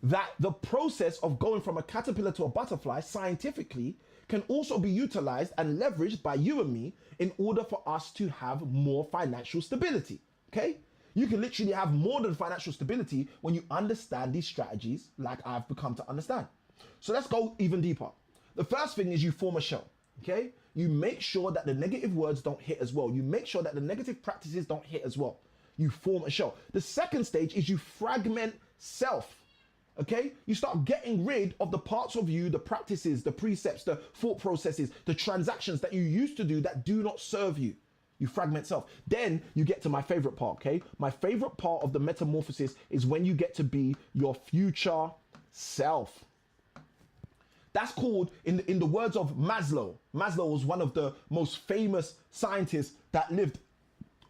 that the process of going from a caterpillar to a butterfly scientifically can also be utilized and leveraged by you and me in order for us to have more financial stability, okay? You can literally have more than financial stability when you understand these strategies like I've become to understand. So let's go even deeper. The first thing is you form a shell, okay? You make sure that the negative words don't hit as well. You make sure that the negative practices don't hit as well. You form a shell. The second stage is you fragment self, okay? You start getting rid of the parts of you, the practices, the precepts, the thought processes, the transactions that you used to do that do not serve you. You fragment self. Then you get to my favorite part, okay? My favorite part of the metamorphosis is when you get to be your future self. That's called, in the words of Maslow. Maslow was one of the most famous scientists that lived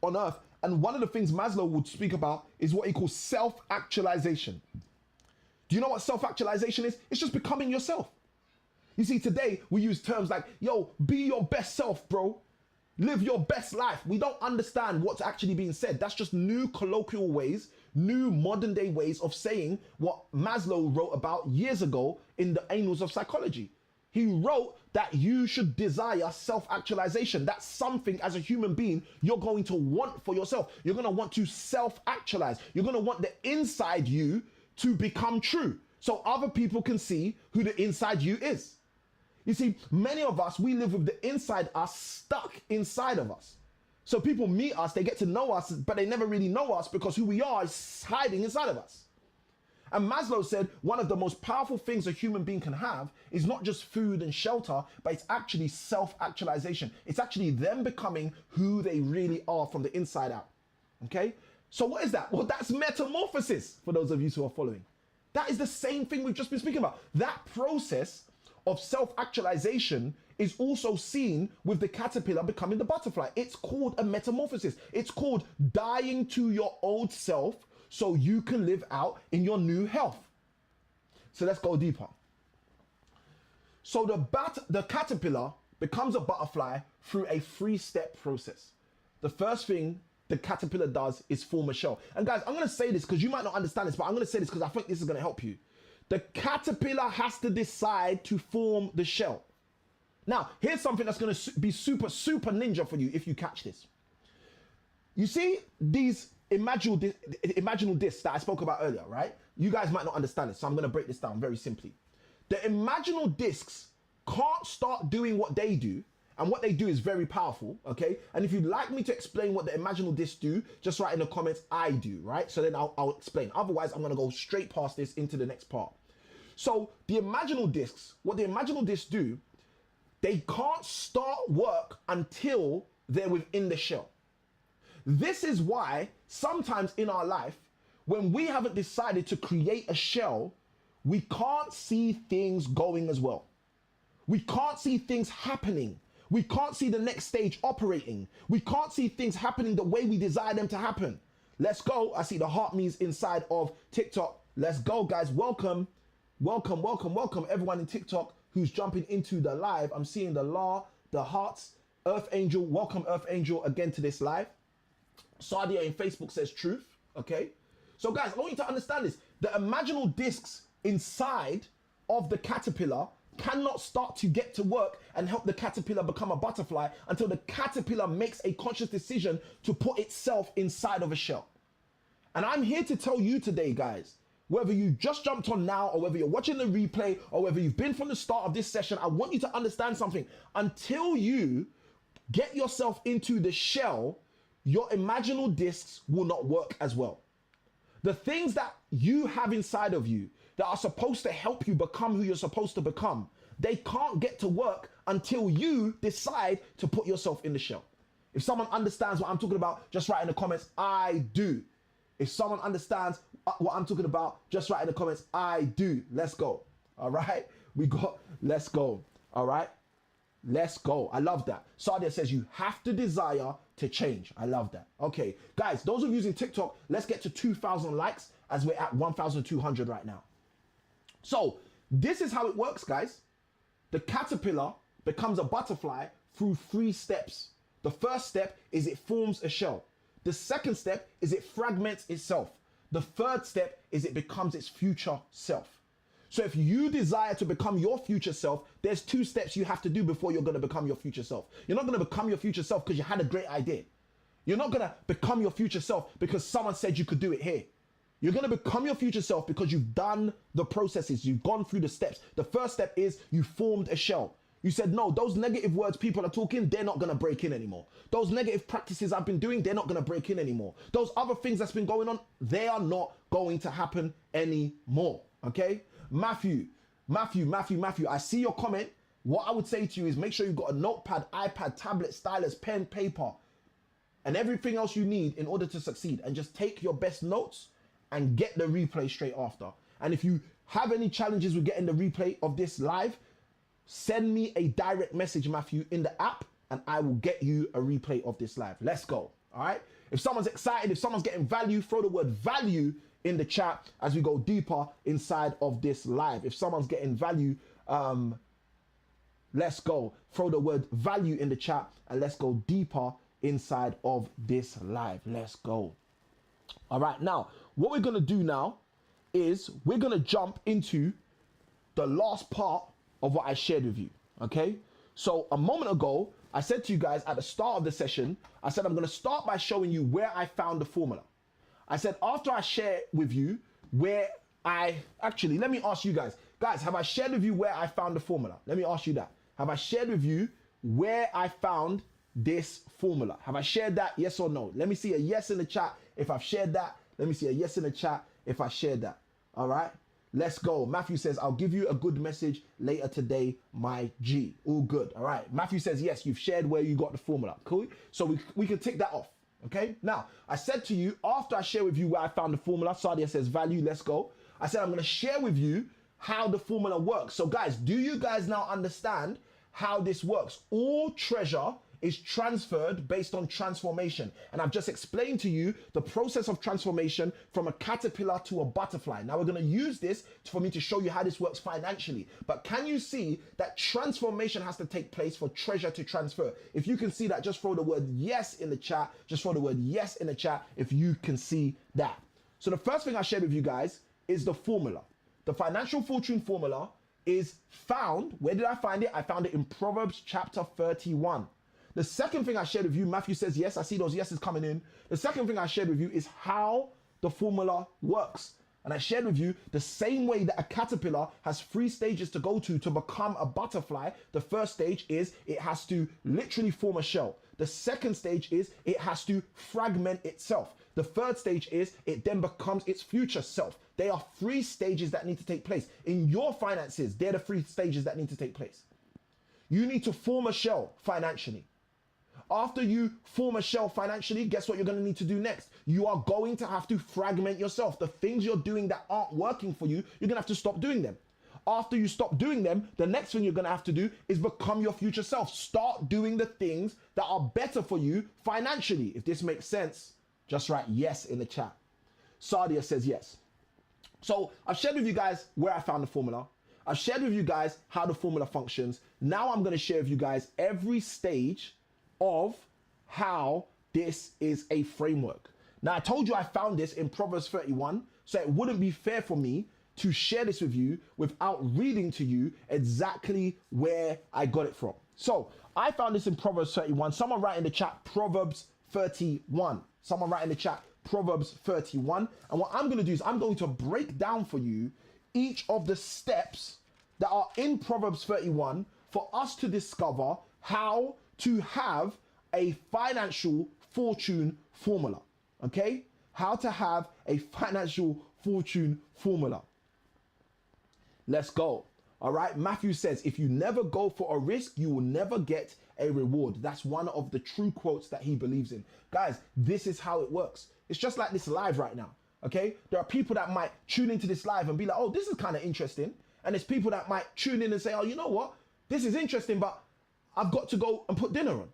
on Earth. And one of the things Maslow would speak about is what he calls self-actualization. Do you know what self-actualization is? It's just becoming yourself. You see, today we use terms like, yo, be your best self, bro. Live your best life. We don't understand what's actually being said. That's just new colloquial ways, new modern day ways of saying what Maslow wrote about years ago in the Annals of Psychology. He wrote that you should desire self-actualization. That's something as a human being you're going to want for yourself. You're going to want to self-actualize. You're going to want the inside you to become true so other people can see who the inside you is. You see, many of us, we live with the inside us stuck inside of us. So people meet us, they get to know us, but they never really know us because who we are is hiding inside of us. And Maslow said one of the most powerful things a human being can have is not just food and shelter, but it's actually self-actualization. It's actually them becoming who they really are from the inside out. Okay? So what is that? Well, that's metamorphosis for those of you who are following. That is the same thing we've just been speaking about. That process of self-actualization is also seen with the caterpillar becoming the butterfly. It's called a metamorphosis. It's called dying to your old self so you can live out in your new health. So let's go deeper. So the caterpillar becomes a butterfly through a 3-step process. The first thing the caterpillar does is form a shell. And guys, I'm going to say this because you might not understand this, but I'm going to say this because I think this is going to help you. The caterpillar has to decide to form the shell. Now, here's something that's going to be super ninja for you if you catch this. You see these imaginal discs that I spoke about earlier, right? You guys might not understand this, so I'm going to break this down very simply. The imaginal discs can't start doing what they do, and what they do is very powerful, okay? And if you'd like me to explain what the imaginal discs do, just write in the comments, I do, right? So then I'll explain. Otherwise, I'm going to go straight past this into the next part. So the imaginal discs, what the imaginal discs do, they can't start work until they're within the shell. This is why sometimes in our life, when we haven't decided to create a shell, we can't see things going as well. We can't see things happening. We can't see the next stage operating. We can't see things happening the way we desire them to happen. Let's go. I see the heart me's inside of TikTok. Let's go, guys. Welcome everyone in TikTok who's jumping into the live. I'm seeing the hearts, Earth Angel. Welcome, Earth Angel, again to this live. Sadia in Facebook says truth. Okay. So guys, I want you to understand this. The imaginal discs inside of the caterpillar cannot start to get to work and help the caterpillar become a butterfly until the caterpillar makes a conscious decision to put itself inside of a shell. And I'm here to tell you today, guys, whether you just jumped on now or whether you're watching the replay or whether you've been from the start of this session, I want you to understand something. Until you get yourself into the shell, your imaginal discs will not work as well. The things that you have inside of you that are supposed to help you become who you're supposed to become, they can't get to work until you decide to put yourself in the shell. If someone understands what I'm talking about, just write in the comments, I do. If someone understands what I'm talking about, just write in the comments, I do. Let's go. All right. Let's go. All right. Let's go. I love that. Sadia says you have to desire to change. I love that. Okay, guys, those of you using TikTok, let's get to 2,000 likes as we're at 1,200 right now. So this is how it works, guys. The caterpillar becomes a butterfly through 3 steps. The first step is it forms a shell. The second step is it fragments itself. The third step is it becomes its future self. So if you desire to become your future self, there's 2 steps you have to do before you're going to become your future self. You're not going to become your future self because you had a great idea. You're not going to become your future self because someone said you could do it here. You're going to become your future self because you've done the processes. You've gone through the steps. The first step is you formed a shell. You said, no, those negative words people are talking, they're not going to break in anymore. Those negative practices I've been doing, they're not going to break in anymore. Those other things that's been going on, they are not going to happen anymore. Okay? Matthew, I see your comment. What I would say to you is make sure you've got a notepad, iPad, tablet, stylus, pen, paper, and everything else you need in order to succeed. And just take your best notes and get the replay straight after. And if you have any challenges with getting the replay of this live, send me a direct message, Matthew, in the app, and I will get you a replay of this live. Let's go. All right. If someone's excited, if someone's getting value, throw the word value in the chat as we go deeper inside of this live. If someone's getting value, let's go. Throw the word value in the chat and let's go deeper inside of this live. Let's go. All right. Now, what we're going to do now is we're going to jump into the last part of what I shared with you. Okay. So a moment ago, I said to you guys at the start of the session, I said, I'm going to start by showing you where I found the formula. I said, after I share with you where let me ask you guys, have I shared with you where I found the formula? Let me ask you that. Have I shared with you where I found this formula? Have I shared that? Yes or no? Let me see a yes in the chat if I've shared that. Let me see a yes in the chat if I shared that. All right, let's go. Matthew says, I'll give you a good message later today, my G. All good. All right. Matthew says, yes, you've shared where you got the formula. Cool. So we can tick that off. Okay. Now, I said to you, after I share with you where I found the formula, Sadia says value, let's go. I said, I'm going to share with you how the formula works. So guys, do you guys now understand how this works? All treasure is transferred based on transformation. And I've just explained to you the process of transformation from a caterpillar to a butterfly. Now we're going to use this for me to show you how this works financially. But can you see that transformation has to take place for treasure to transfer? If you can see that, just throw the word yes in the chat. Just throw the word yes in the chat if you can see that. So the first thing I shared with you guys is the formula. The financial fortune formula is found, where did I find it? I found it in Proverbs chapter 31. The second thing I shared with you, Matthew says yes, I see those yeses coming in. The second thing I shared with you is how the formula works. And I shared with you the same way that a caterpillar has 3 stages to go to become a butterfly. The first stage is it has to literally form a shell. The second stage is it has to fragment itself. The third stage is it then becomes its future self. There are 3 stages that need to take place. In your finances, they're the 3 stages that need to take place. You need to form a shell financially. After you form a shell financially, guess what you're going to need to do next? You are going to have to fragment yourself. The things you're doing that aren't working for you, you're going to have to stop doing them. After you stop doing them, the next thing you're going to have to do is become your future self. Start doing the things that are better for you financially. If this makes sense, just write yes in the chat. Sadia says yes. So I've shared with you guys where I found the formula. I've shared with you guys how the formula functions. Now I'm going to share with you guys every stage of how this is a framework. Now, I told you I found this in Proverbs 31, so it wouldn't be fair for me to share this with you without reading to you exactly where I got it from. So I found this in Proverbs 31. Someone write in the chat, Proverbs 31. Someone write in the chat, Proverbs 31. And what I'm going to do is I'm going to break down for you each of the steps that are in Proverbs 31 for us to discover how to have a financial fortune formula. Okay? How to have a financial fortune formula. Let's go. All right. Matthew says, if you never go for a risk, you will never get a reward. That's one of the true quotes that he believes in. Guys, this is how it works. It's just like this live right now. Okay? There are people that might tune into this live and be like, oh, this is kind of interesting. And there's people that might tune in and say, oh, you know what? This is interesting, but I've got to go and put dinner on.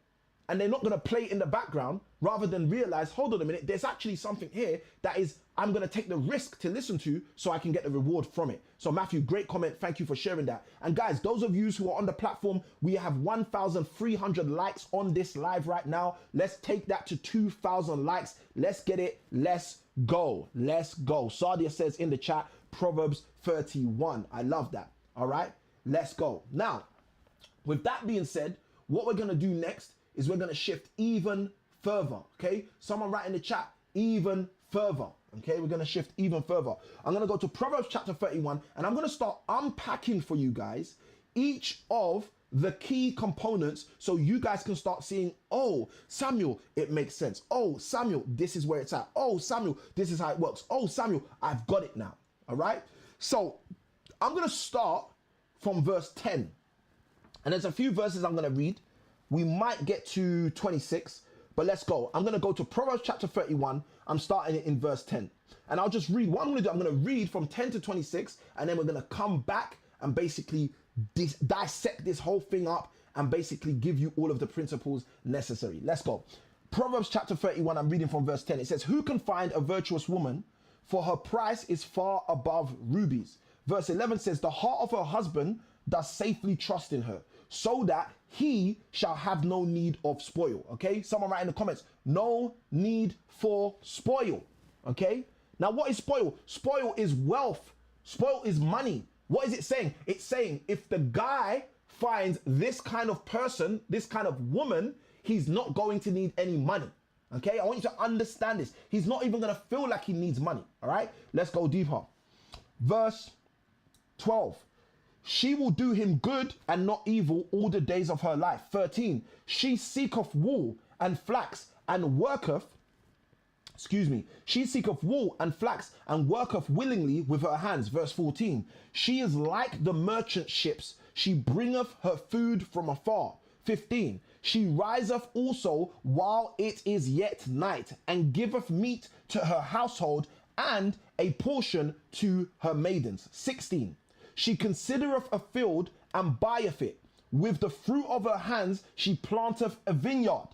And they're not going to play it in the background rather than realize, hold on a minute, there's actually something here that is, I'm going to take the risk to listen to so I can get the reward from it. So Matthew, great comment. Thank you for sharing that. And guys, those of you who are on the platform, we have 1,300 likes on this live right now. Let's take that to 2,000 likes. Let's get it. Let's go. Let's go. Sadia says in the chat, Proverbs 31. I love that. All right, let's go. Now, with that being said, what we're going to do next is we're going to shift even further, okay? Someone write in the chat, even further, okay? We're going to shift even further. I'm going to go to Proverbs chapter 31, and I'm going to start unpacking for you guys each of the key components so you guys can start seeing, oh, Samuel, it makes sense. Oh, Samuel, this is where it's at. Oh, Samuel, this is how it works. Oh, Samuel, I've got it now, all right? So I'm going to start from verse 10. And there's a few verses I'm going to read. We might get to 26, but let's go. I'm going to go to Proverbs chapter 31. I'm starting it in verse 10. And I'll just read what I'm going to do. I'm going to read from 10 to 26, and then we're going to come back and basically dissect this whole thing up and basically give you all of the principles necessary. Let's go. Proverbs chapter 31, I'm reading from verse 10. It says, who can find a virtuous woman? For her price is far above rubies. Verse 11 says, the heart of her husband does safely trust in her, so that he shall have no need of spoil. Okay, someone write in the comments, no need for spoil. Okay, now what is spoil? Spoil is wealth. Spoil is money. What is it saying? It's saying if the guy finds this kind of person, this kind of woman, he's not going to need any money. Okay, I want you to understand this. He's not even going to feel like he needs money. All right, let's go deeper. Verse 12. She will do him good and not evil all the days of her life. 13. She seeketh wool and flax and worketh, she seeketh wool and flax and worketh willingly with her hands. Verse 14. She is like the merchant ships. She bringeth her food from afar. 15. She riseth also while it is yet night, and giveth meat to her household and a portion to her maidens. 16. She considereth a field and buyeth it. With the fruit of her hands she planteth a vineyard.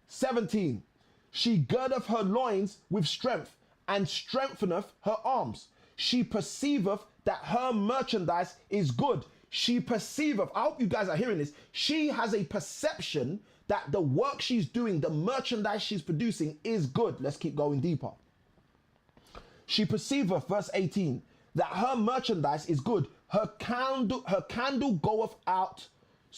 17. She girdeth her loins with strength, and strengtheneth her arms. She perceiveth that her merchandise is good. She perceiveth, I hope you guys are hearing this, she has a perception that the work she's doing, the merchandise she's producing is good. Let's keep going deeper. She perceiveth, verse 18, that her merchandise is good. Her candle goeth out,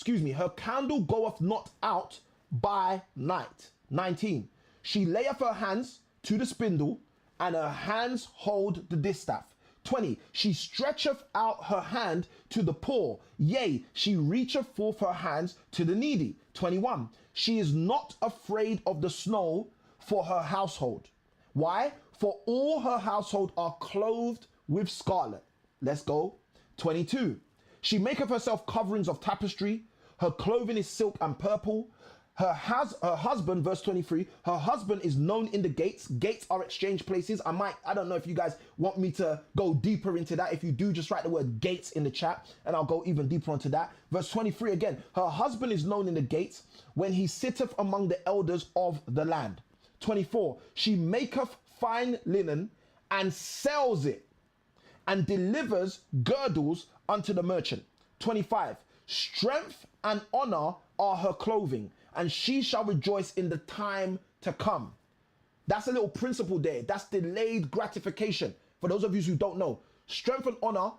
her candle goeth not out by night. 19. She layeth her hands to the spindle, and her hands hold the distaff. 20. She stretcheth out her hand to the poor, yea, she reacheth forth her hands to the needy. 21. She is not afraid of the snow for her household. Why? For all her household are clothed with scarlet. Let's go. 22. She maketh herself coverings of tapestry. Her clothing is silk and purple. Her husband, verse 23, her husband is known in the gates. Gates are exchange places. I don't know if you guys want me to go deeper into that. If you do, just write the word gates in the chat and I'll go even deeper onto that. Verse 23 again, her husband is known in the gates when he sitteth among the elders of the land. 24, she maketh fine linen and sells it, and delivers girdles unto the merchant. 25, strength and honor are her clothing, and she shall rejoice in the time to come. That's a little principle there. That's delayed gratification. For those of you who don't know, strength and honor,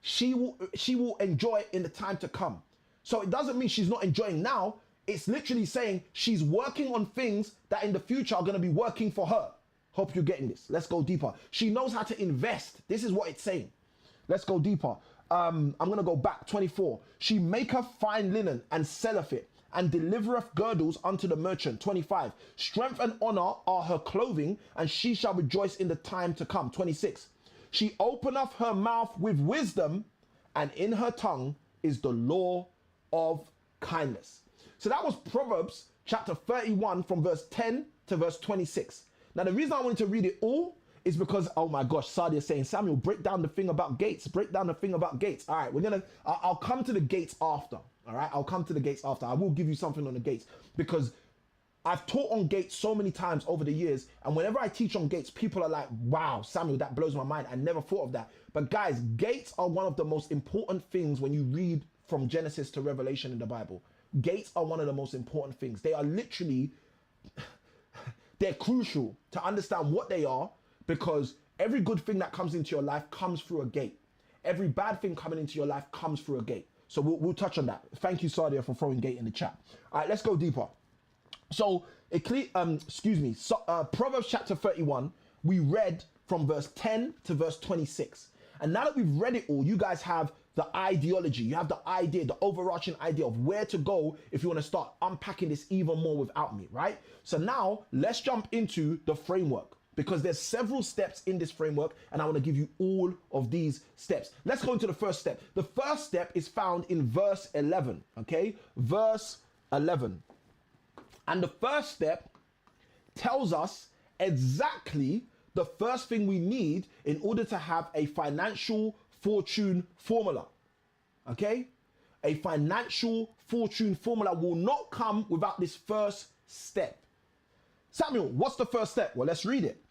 she will enjoy in the time to come. So it doesn't mean she's not enjoying now. It's literally saying she's working on things that in the future are going to be working for her. Hope you're getting this. Let's go deeper. She knows how to invest. This is what it's saying. Let's go deeper. I'm going to go back. 24. She maketh fine linen and selleth it, and delivereth girdles unto the merchant. 25. Strength and honor are her clothing, and she shall rejoice in the time to come. 26. She openeth her mouth with wisdom, and in her tongue is the law of kindness. So that was Proverbs chapter 31 from verse 10 to verse 26. Now the reason I wanted to read it all is because, oh my gosh, Sadia is saying, Samuel, break down the thing about gates. Break down the thing about gates. All right, I'll come to the gates after. All right, I'll come to the gates after. I will give you something on the gates because I've taught on gates so many times over the years. And whenever I teach on gates, people are like, wow, Samuel, that blows my mind. I never thought of that. But guys, gates are one of the most important things when you read from Genesis to Revelation in the Bible. Gates are one of the most important things. They are literally, they're crucial to understand what they are, because every good thing that comes into your life comes through a gate. Every bad thing coming into your life comes through a gate. So we'll touch on that. Thank you, Sadia, for throwing gate in the chat. All right, let's go deeper. So, Proverbs chapter 31, we read from verse 10 to verse 26. And now that we've read it all, you guys have the ideology. You have the idea, the overarching idea of where to go if you want to start unpacking this even more without me, right? So now let's jump into the framework, because there's several steps in this framework and I want to give you all of these steps. Let's go into the first step. The first step is found in verse 11, okay? Verse 11. And the first step tells us exactly the first thing we need in order to have a financial fortune formula, okay? A financial fortune formula will not come without this first step. Samuel, what's the first step? Well, let's read it.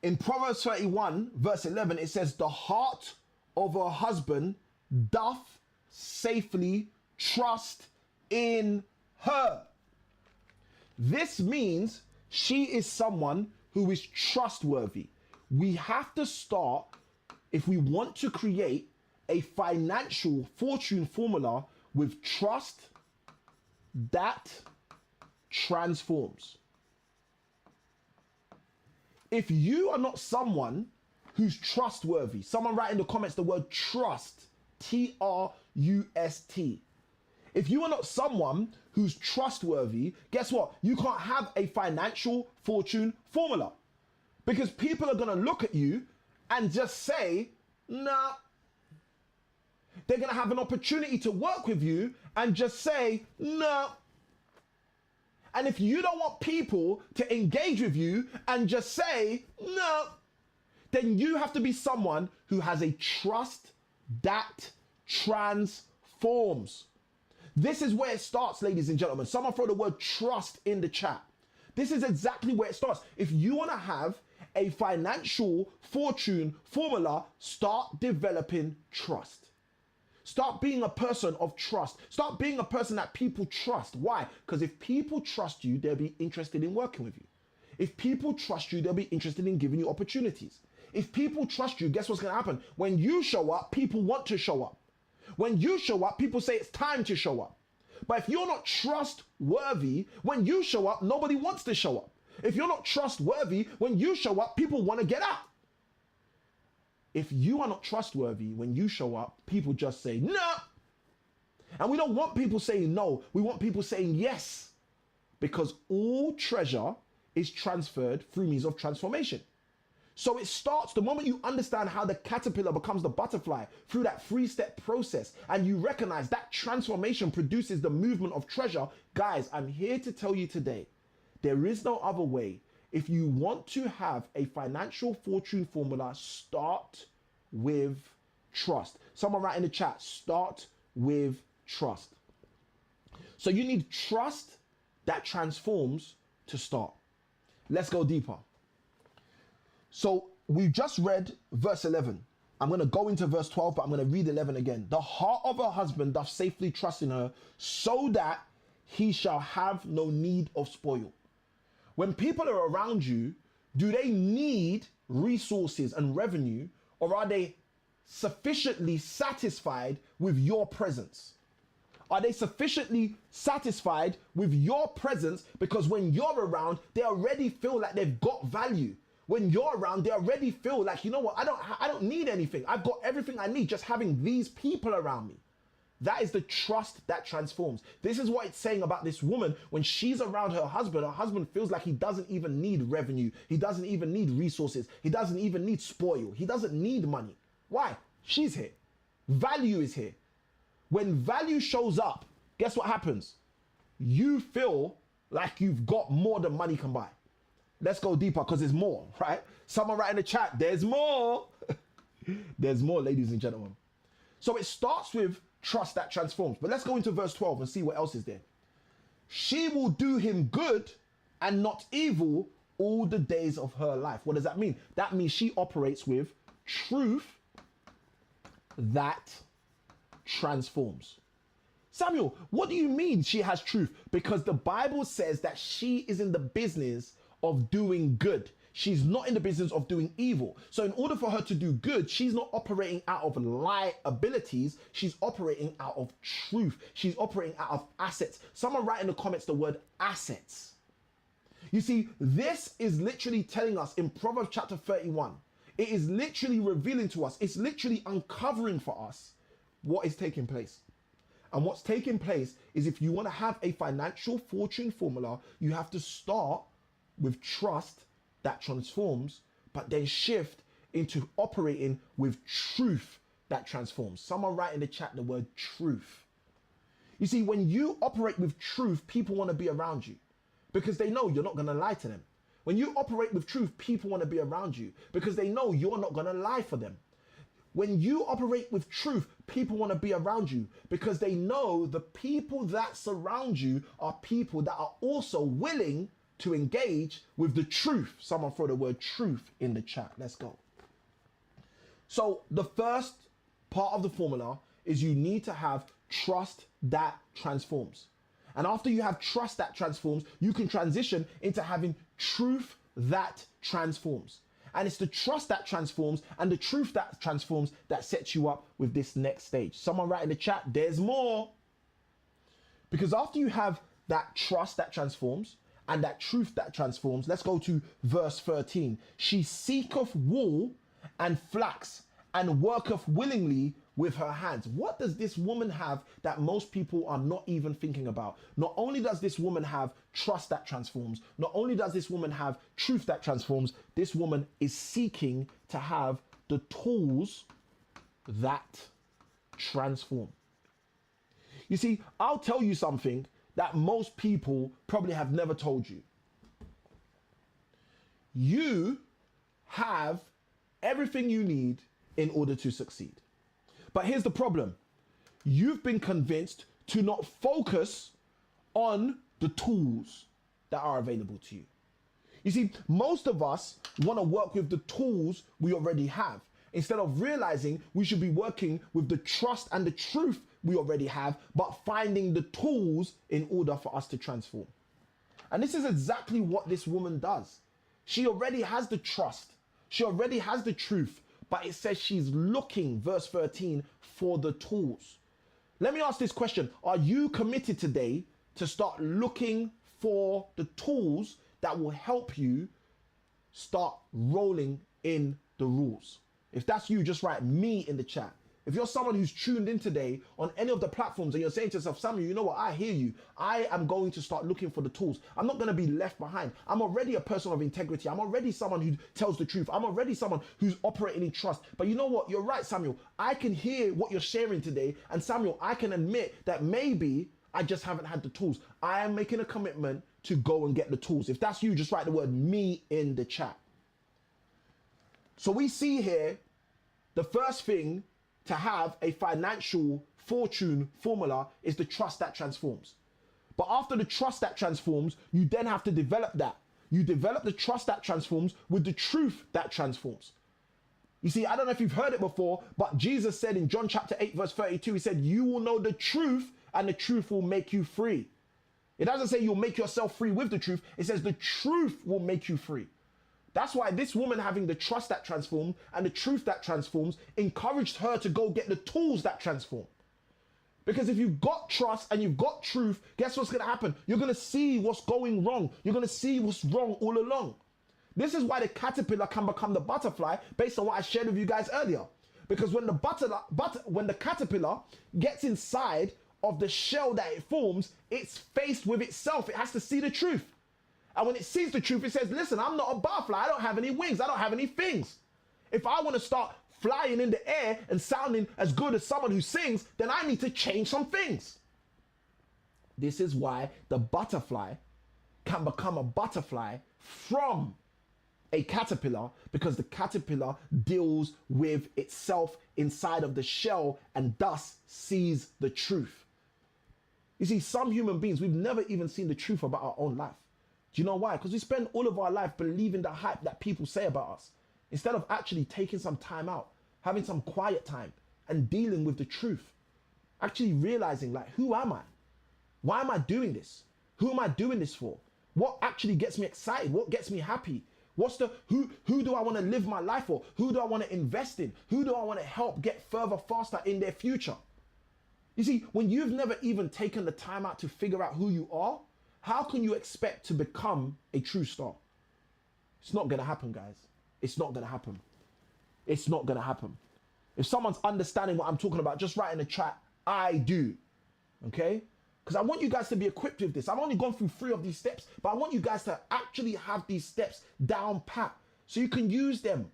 In Proverbs 31, verse 11, it says, the heart of a husband doth safely trust in her. This means she is someone who is trustworthy. We have to start, if we want to create a financial fortune formula, with trust that transforms. If you are not someone who's trustworthy, someone write in the comments the word trust. T-R-U-S-T. If you are not someone who's trustworthy, guess what? You can't have a financial fortune formula, because people are going to look at you and just say, nah. They're going to have an opportunity to work with you and just say, no. And if you don't want people to engage with you and just say, no, then you have to be someone who has a trust that transforms. This is where it starts, ladies and gentlemen. Someone throw the word trust in the chat. This is exactly where it starts. If you want to have a financial fortune formula, start developing trust. Start being a person of trust. Start being a person that people trust. Why? Because if people trust you, they'll be interested in working with you. If people trust you, they'll be interested in giving you opportunities. If people trust you, guess what's going to happen? When you show up, people want to show up. When you show up, people say it's time to show up. But if you're not trustworthy, when you show up, nobody wants to show up. If you're not trustworthy, when you show up, people want to get out. If you are not trustworthy, when you show up, people just say no. And we don't want people saying no. We want people saying yes. Because all treasure is transferred through means of transformation. So it starts the moment you understand how the caterpillar becomes the butterfly through that 3-step process, and you recognize that transformation produces the movement of treasure. Guys, I'm here to tell you today, there is no other way. If you want to have a financial fortune formula, start with trust. Someone write in the chat, start with trust. So you need trust that transforms to start. Let's go deeper. So we just read verse 11. I'm going to go into verse 12, but I'm going to read 11 again. The heart of her husband doth safely trust in her, so that he shall have no need of spoil. When people are around you, do they need resources and revenue, or are they sufficiently satisfied with your presence? Are they sufficiently satisfied with your presence because when you're around, they already feel like they've got value? When you're around, they already feel like, you know what, I don't need anything. I've got everything I need just having these people around me. That is the trust that transforms. This is what it's saying about this woman. When she's around her husband feels like he doesn't even need revenue. He doesn't even need resources. He doesn't even need spoil. He doesn't need money. Why? She's here. Value is here. When value shows up, guess what happens? You feel like you've got more than money can buy. Let's go deeper because there's more, right? Someone write in the chat, there's more. There's more, ladies and gentlemen. So it starts with trust that transforms. But let's go into verse 12 and see what else is there. She will do him good and not evil all the days of her life. What does that mean? That means she operates with truth that transforms. Samuel, what do you mean she has truth? Because the Bible says that she is in the business of doing good. She's not in the business of doing evil. So in order for her to do good, she's not operating out of liabilities. She's operating out of truth. She's operating out of assets. Someone write in the comments the word assets. You see, this is literally telling us in Proverbs chapter 31. It is literally revealing to us. It's literally uncovering for us what is taking place. And what's taking place is if you want to have a financial fortune formula, you have to start with trust that transforms, but then shift into operating with truth that transforms. Someone write in the chat the word truth. You see, when you operate with truth, people want to be around you because they know you're not going to lie to them. When you operate with truth, people want to be around you because they know you're not going to lie for them. When you operate with truth, people want to be around you because they know the people that surround you are people that are also willing to engage with the truth. Someone throw the word truth in the chat. Let's go. So the first part of the formula is you need to have trust that transforms. And after you have trust that transforms, you can transition into having truth that transforms. And it's the trust that transforms and the truth that transforms that sets you up with this next stage. Someone write in the chat, there's more. Because after you have that trust that transforms and that truth that transforms, let's go to verse 13. She seeketh wool and flax and worketh willingly with her hands. What does this woman have that most people are not even thinking about? Not only does this woman have trust that transforms, not only does this woman have truth that transforms, this woman is seeking to have the tools that transform. You see, I'll tell you something that most people probably have never told you. You have everything you need in order to succeed. But here's the problem. You've been convinced to not focus on the tools that are available to you. You see, most of us want to work with the tools we already have, instead of realizing we should be working with the trust and the truth we already have, but finding the tools in order for us to transform. And this is exactly what this woman does. She already has the trust. She already has the truth, but it says she's looking, verse 13, for the tools. Let me ask this question. Are you committed today to start looking for the tools that will help you start rolling in the rules? If that's you, just write me in the chat. If you're someone who's tuned in today on any of the platforms and you're saying to yourself, Samuel, you know what, I hear you. I am going to start looking for the tools. I'm not going to be left behind. I'm already a person of integrity. I'm already someone who tells the truth. I'm already someone who's operating in trust. But you know what? You're right, Samuel. I can hear what you're sharing today. And Samuel, I can admit that maybe I just haven't had the tools. I am making a commitment to go and get the tools. If that's you, just write the word me in the chat. So we see here the first thing to have a financial fortune formula is the trust that transforms. But after the trust that transforms, you then have to develop that. You develop the trust that transforms with the truth that transforms. You see, I don't know if you've heard it before, but Jesus said in John chapter 8, verse 32, he said, you will know the truth and the truth will make you free. It doesn't say you'll make yourself free with the truth. It says the truth will make you free. That's why this woman, having the trust that transformed and the truth that transforms, encouraged her to go get the tools that transform. Because if you've got trust and you've got truth, guess what's going to happen? You're going to see what's going wrong. You're going to see what's wrong all along. This is why the caterpillar can become the butterfly, based on what I shared with you guys earlier. Because when the caterpillar gets inside of the shell that it forms, it's faced with itself. It has to see the truth. And when it sees the truth, it says, listen, I'm not a butterfly. I don't have any wings. I don't have any things. If I want to start flying in the air and sounding as good as someone who sings, then I need to change some things. This is why the butterfly can become a butterfly from a caterpillar, because the caterpillar deals with itself inside of the shell and thus sees the truth. You see, some human beings, we've never even seen the truth about our own life. Do you know why? Because we spend all of our life believing the hype that people say about us, instead of actually taking some time out, having some quiet time and dealing with the truth. Actually realizing, like, who am I? Why am I doing this? Who am I doing this for? What actually gets me excited? What gets me happy? Who do I want to live my life for? Who do I want to invest in? Who do I want to help get further faster in their future? You see, when you've never even taken the time out to figure out who you are, how can you expect to become a true star? It's not going to happen, guys. It's not going to happen. It's not going to happen. If someone's understanding what I'm talking about, just write in the chat, I do. Okay? Because I want you guys to be equipped with this. I've only gone through 3 of these steps, but I want you guys to actually have these steps down pat so you can use them,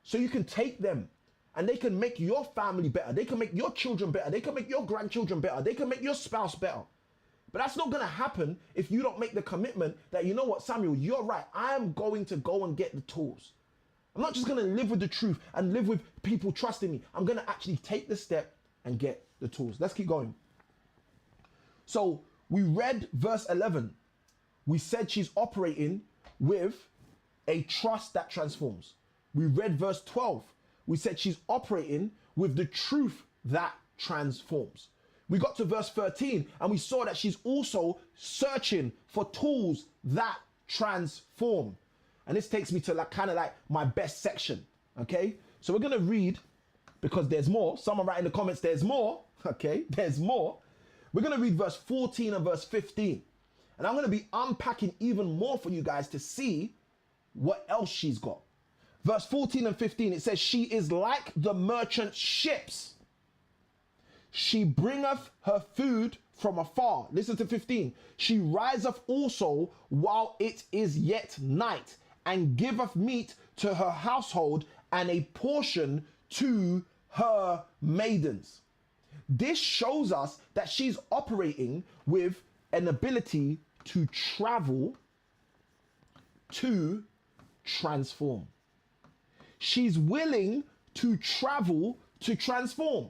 so you can take them, and they can make your family better. They can make your children better. They can make your grandchildren better. They can make your spouse better. But that's not going to happen if you don't make the commitment that, you know what, Samuel, you're right. I am going to go and get the tools. I'm not just going to live with the truth and live with people trusting me. I'm going to actually take the step and get the tools. Let's keep going. So we read verse 11. We said she's operating with a trust that transforms. We read verse 12. We said she's operating with the truth that transforms. We got to verse 13 and we saw that she's also searching for tools that transform. And this takes me to kind of like my best section. Okay. So we're going to read, because there's more. Someone write in the comments, there's more. Okay. There's more. We're going to read verse 14 and verse 15. And I'm going to be unpacking even more for you guys to see what else she's got. Verse 14 and 15, it says, she is like the merchant ships. She bringeth her food from afar. Listen to 15. She riseth also while it is yet night, and giveth meat to her household and a portion to her maidens. This shows us that she's operating with an ability to travel, to transform. She's willing to travel to transform.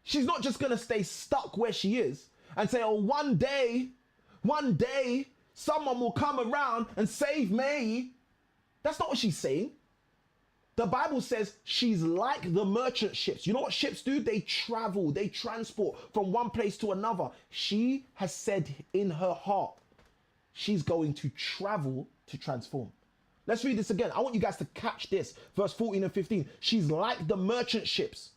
She's not just going to stay stuck where she is and say, oh, one day, someone will come around and save me. That's not what she's saying. The Bible says she's like the merchant ships. You know what ships do? They travel, they transport from one place to another. She has said in her heart, she's going to travel to transform. Let's read this again. I want you guys to catch this. Verse 14 and 15. She's like the merchant ships.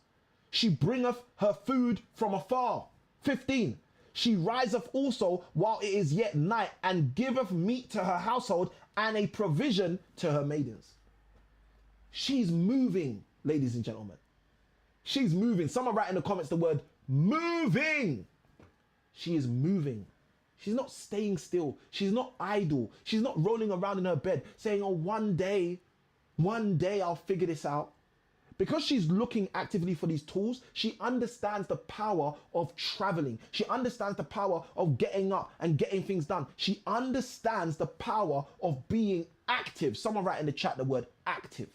She bringeth her food from afar. 15. She riseth also while it is yet night, and giveth meat to her household and a provision to her maidens. She's moving, ladies and gentlemen. She's moving. Someone write in the comments the word moving. She is moving. She's not staying still. She's not idle. She's not rolling around in her bed saying, oh, one day I'll figure this out. Because she's looking actively for these tools, she understands the power of traveling. She understands the power of getting up and getting things done. She understands the power of being active. Someone write in the chat the word active.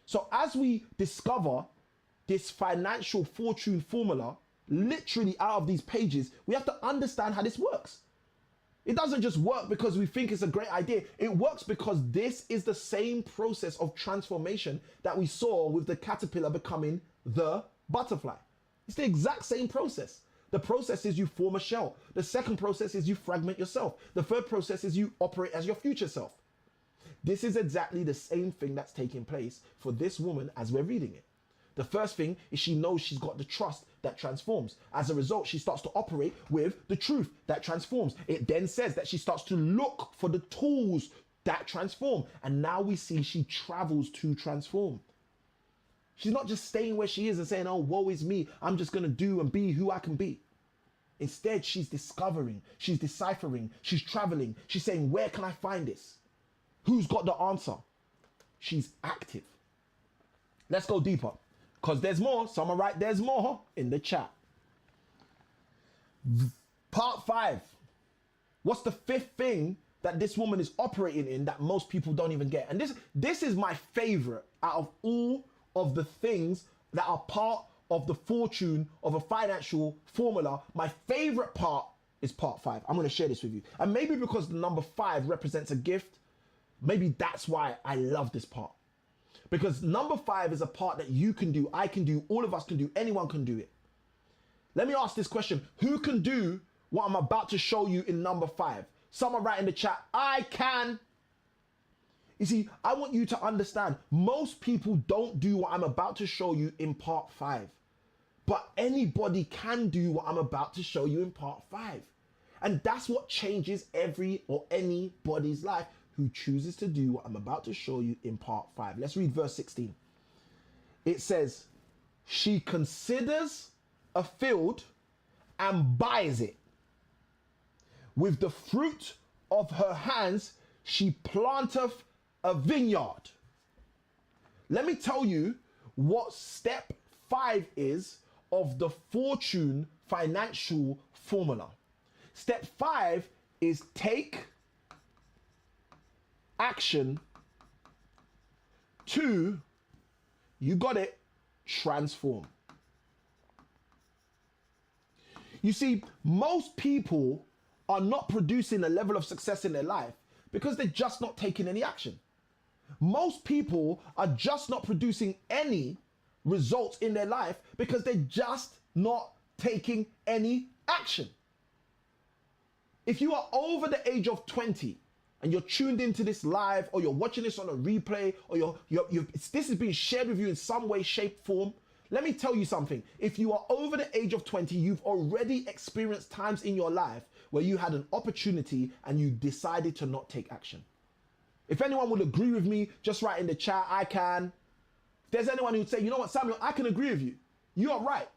So as we discover this financial fortune formula, literally out of these pages, we have to understand how this works. It doesn't just work because we think it's a great idea. It works because this is the same process of transformation that we saw with the caterpillar becoming the butterfly. It's the exact same process. The process is you form a shell. The second process is you fragment yourself. The third process is you operate as your future self. This is exactly the same thing that's taking place for this woman as we're reading it. The first thing is she knows she's got the trust that transforms. As a result, she starts to operate with the truth that transforms. It then says that she starts to look for the tools that transform. And now we see she travels to transform. She's not just staying where she is and saying, oh, woe is me. I'm just going to do and be who I can be. Instead, she's discovering, she's deciphering, she's traveling. She's saying, where can I find this? Who's got the answer? She's active. Let's go deeper. Because there's more. Someone write there's more in the chat. Part 5. What's the fifth thing that this woman is operating in that most people don't even get? And this is my favorite out of all of the things that are part of the fortune of a financial formula. My favorite part is part 5. I'm going to share this with you. And maybe because the number 5 represents a gift, maybe that's why I love this part. Because number 5 is a part that you can do, I can do, all of us can do, anyone can do it. Let me ask this question. Who can do what I'm about to show you in number 5? Someone write in the chat, I can. You see, I want you to understand, most people don't do what I'm about to show you in part 5. But anybody can do what I'm about to show you in part 5. And that's what changes anybody's life who chooses to do what I'm about to show you in part 5. Let's read verse 16. It says, she considers a field and buys it. With the fruit of her hands, she planteth a vineyard. Let me tell you what step 5 is of the fortune financial formula. Step 5 is take action to, you got it, transform. You see, most people are not producing a level of success in their life because they're just not taking any action. Most people are just not producing any results in their life because they're just not taking any action. If you are over the age of 20 and you're tuned into this live, or you're watching this on a replay, or this is being shared with you in some way, shape, form, let me tell you something. If you are over the age of 20, you've already experienced times in your life where you had an opportunity and you decided to not take action. If anyone would agree with me, just write in the chat, I can. If there's anyone who'd say, you know what, Samuel, I can agree with you. You are right.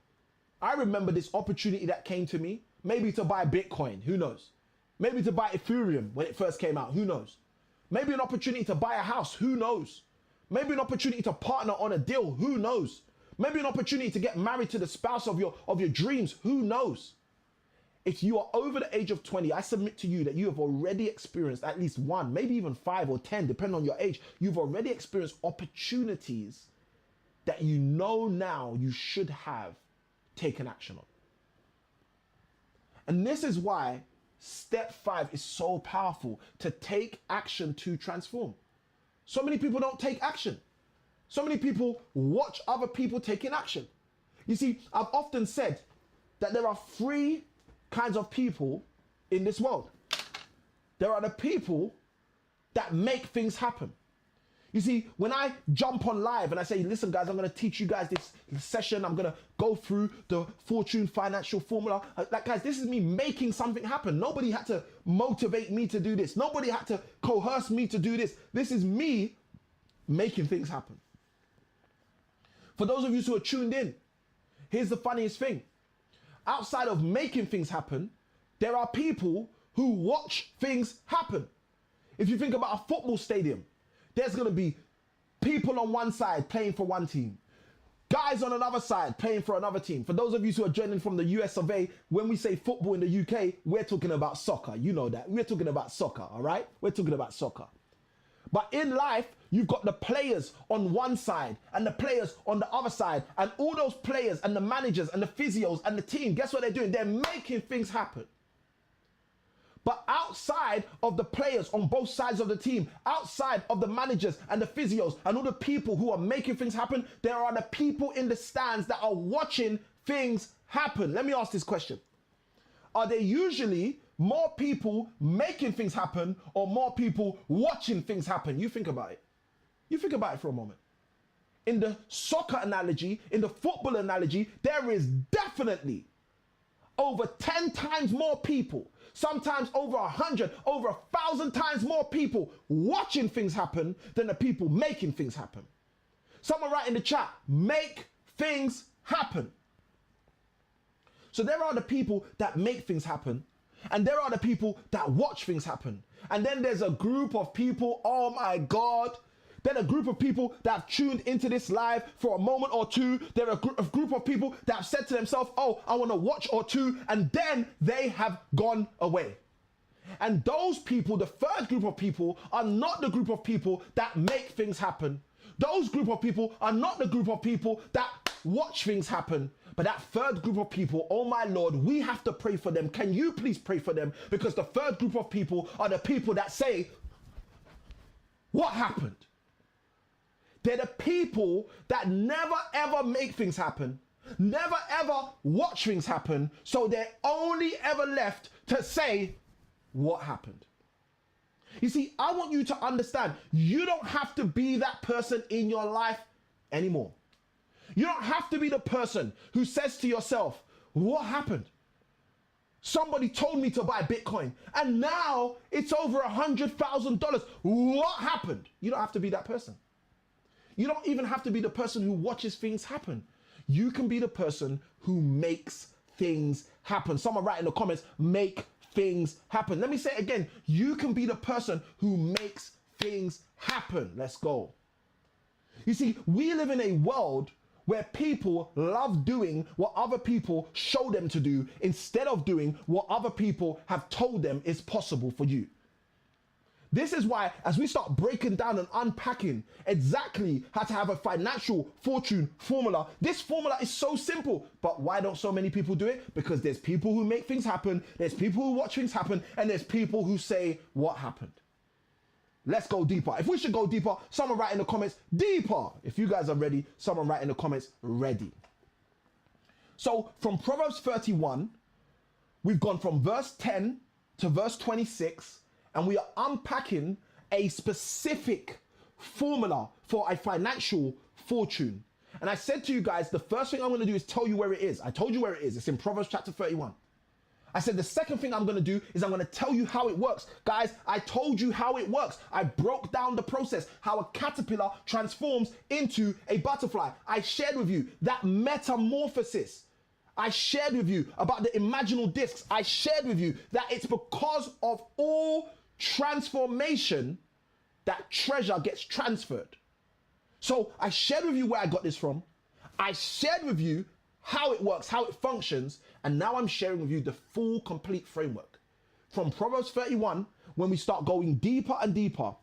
I remember this opportunity that came to me, maybe to buy Bitcoin, who knows? Maybe to buy Ethereum when it first came out, who knows? Maybe an opportunity to buy a house, who knows? Maybe an opportunity to partner on a deal, who knows? Maybe an opportunity to get married to the spouse of your dreams, who knows? If you are over the age of 20, I submit to you that you have already experienced at least one, maybe even 5 or 10, depending on your age. You've already experienced opportunities that you know now you should have taken action on. And this is why step 5 is so powerful, to take action to transform. So many people don't take action. So many people watch other people taking action. You see, I've often said that there are 3 kinds of people in this world. There are the people that make things happen. You see, when I jump on live and I say, listen guys, I'm going to teach you guys this session, I'm going to go through the Fortune financial formula. Like guys, this is me making something happen. Nobody had to motivate me to do this. Nobody had to coerce me to do this. This is me making things happen. For those of you who are tuned in, here's the funniest thing. Outside of making things happen, there are people who watch things happen. If you think about a football stadium, there's going to be people on one side playing for one team, guys on another side playing for another team. For those of you who are joining from the US of A, when we say football in the UK, we're talking about soccer. You know that. We're talking about soccer, all right? We're talking about soccer. But in life, you've got the players on one side and the players on the other side. And all those players and the managers and the physios and the team, guess what they're doing? They're making things happen. But outside of the players on both sides of the team, outside of the managers and the physios and all the people who are making things happen, there are the people in the stands that are watching things happen. Let me ask this question. Are there usually more people making things happen or more people watching things happen? You think about it. You think about it for a moment. In the soccer analogy, in the football analogy, there is definitely over 10 times more people, sometimes over 100, over 1,000 times more people watching things happen than the people making things happen. Someone write in the chat, make things happen. So there are the people that make things happen, and there are the people that watch things happen. And then there's a group of people, oh my God, then a group of people that have tuned into this live for a moment or two. There are a group of people that have said to themselves, oh, I want to watch or two, and then they have gone away. And those people, the third group of people, are not the group of people that make things happen. Those group of people are not the group of people that watch things happen. But that third group of people, oh my Lord, we have to pray for them. Can you please pray for them? Because the third group of people are the people that say, what happened? They're the people that never ever make things happen, never ever watch things happen. So they're only ever left to say, what happened? You see, I want you to understand, you don't have to be that person in your life anymore. You don't have to be the person who says to yourself, what happened? Somebody told me to buy Bitcoin and now it's over $100,000. What happened? You don't have to be that person. You don't even have to be the person who watches things happen. You can be the person who makes things happen. Someone write in the comments, make things happen. Let me say it again. You can be the person who makes things happen. Let's go. You see, we live in a world where people love doing what other people show them to do instead of doing what other people have told them is possible for you. This is why, as we start breaking down and unpacking exactly how to have a financial fortune formula, this formula is so simple. But why don't so many people do it? Because there's people who make things happen, there's people who watch things happen, and there's people who say, what happened? Let's go deeper. If we should go deeper, someone write in the comments, deeper. If you guys are ready, someone write in the comments, ready. So from Proverbs 31, we've gone from verse 10 to verse 26, and we are unpacking a specific formula for a financial fortune. And I said to you guys, the first thing I'm going to do is tell you where it is. I told you where it is. It's in Proverbs chapter 31. I said the second thing I'm going to do is I'm going to tell you how it works. Guys, I told you how it works. I broke down the process, how a caterpillar transforms into a butterfly. I shared with you that metamorphosis. I shared with you about the imaginal discs. I shared with you that it's because of all transformation that treasure gets transferred. So I shared with you where I got this from. I shared with you how it works, how it functions, and now I'm sharing with you the full, complete framework. From Proverbs 31, when we start going deeper and deeper,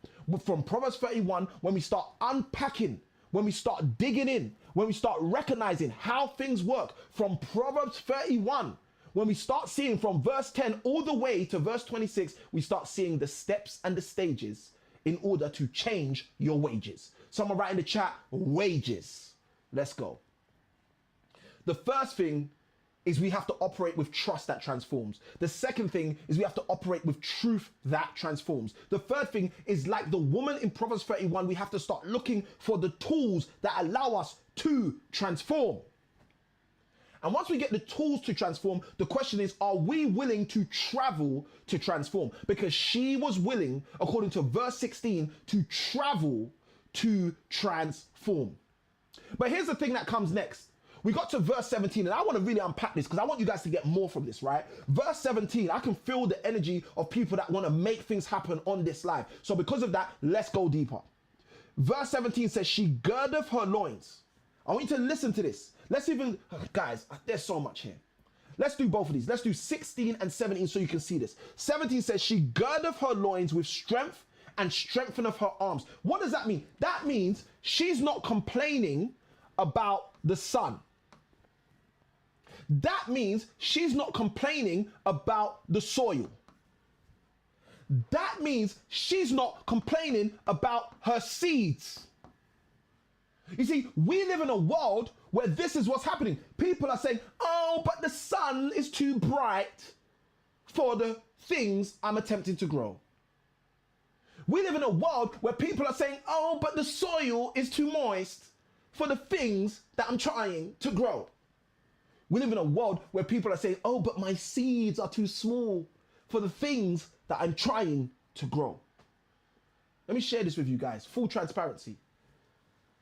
from Proverbs 31, when we start unpacking, when we start digging in, when we start recognizing how things work, from Proverbs 31, when we start seeing from verse 10 all the way to verse 26, we start seeing the steps and the stages in order to change your wages. Someone write in the chat, wages. Let's go. The first thing is we have to operate with trust that transforms. The second thing is we have to operate with truth that transforms. The third thing is, like the woman in Proverbs 31, we have to start looking for the tools that allow us to transform. And once we get the tools to transform, the question is, are we willing to travel to transform? Because she was willing, according to verse 16, to travel to transform. But here's the thing that comes next. We got to verse 17, and I want to really unpack this because I want you guys to get more from this, right? Verse 17, I can feel the energy of people that want to make things happen on this live. So because of that, let's go deeper. Verse 17 says, she girdeth her loins. I want you to listen to this. Let's even, guys, there's so much here. Let's do both of these. Let's do 16 and 17 so you can see this. 17 says, she girdeth her loins with strength and strengtheneth her arms. What does that mean? That means she's not complaining about the sun. That means she's not complaining about the soil. That means she's not complaining about her seeds. You see, we live in a world where this is what's happening. People are saying, oh, but the sun is too bright for the things I'm attempting to grow. We live in a world where people are saying, oh, but the soil is too moist for the things that I'm trying to grow. We live in a world where people are saying, oh, but my seeds are too small for the things that I'm trying to grow. Let me share this with you guys, full transparency.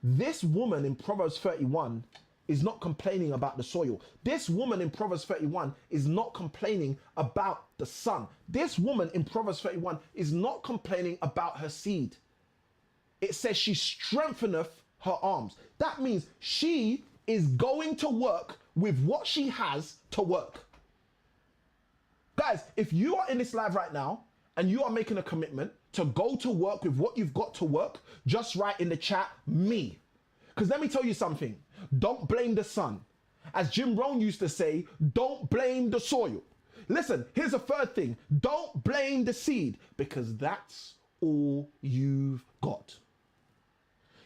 This woman in Proverbs 31 is not complaining about the soil. This woman in Proverbs 31 is not complaining about the sun. This woman in Proverbs 31 is not complaining about her seed. It says she strengtheneth her arms. That means she is going to work with what she has to work. Guys, if you are in this live right now and you are making a commitment to go to work with what you've got to work, just write in the chat, me. Because let me tell you something. Don't blame the sun. As Jim Rohn used to say, don't blame the soil. Listen, here's a third thing. Don't blame the seed, because that's all you've got.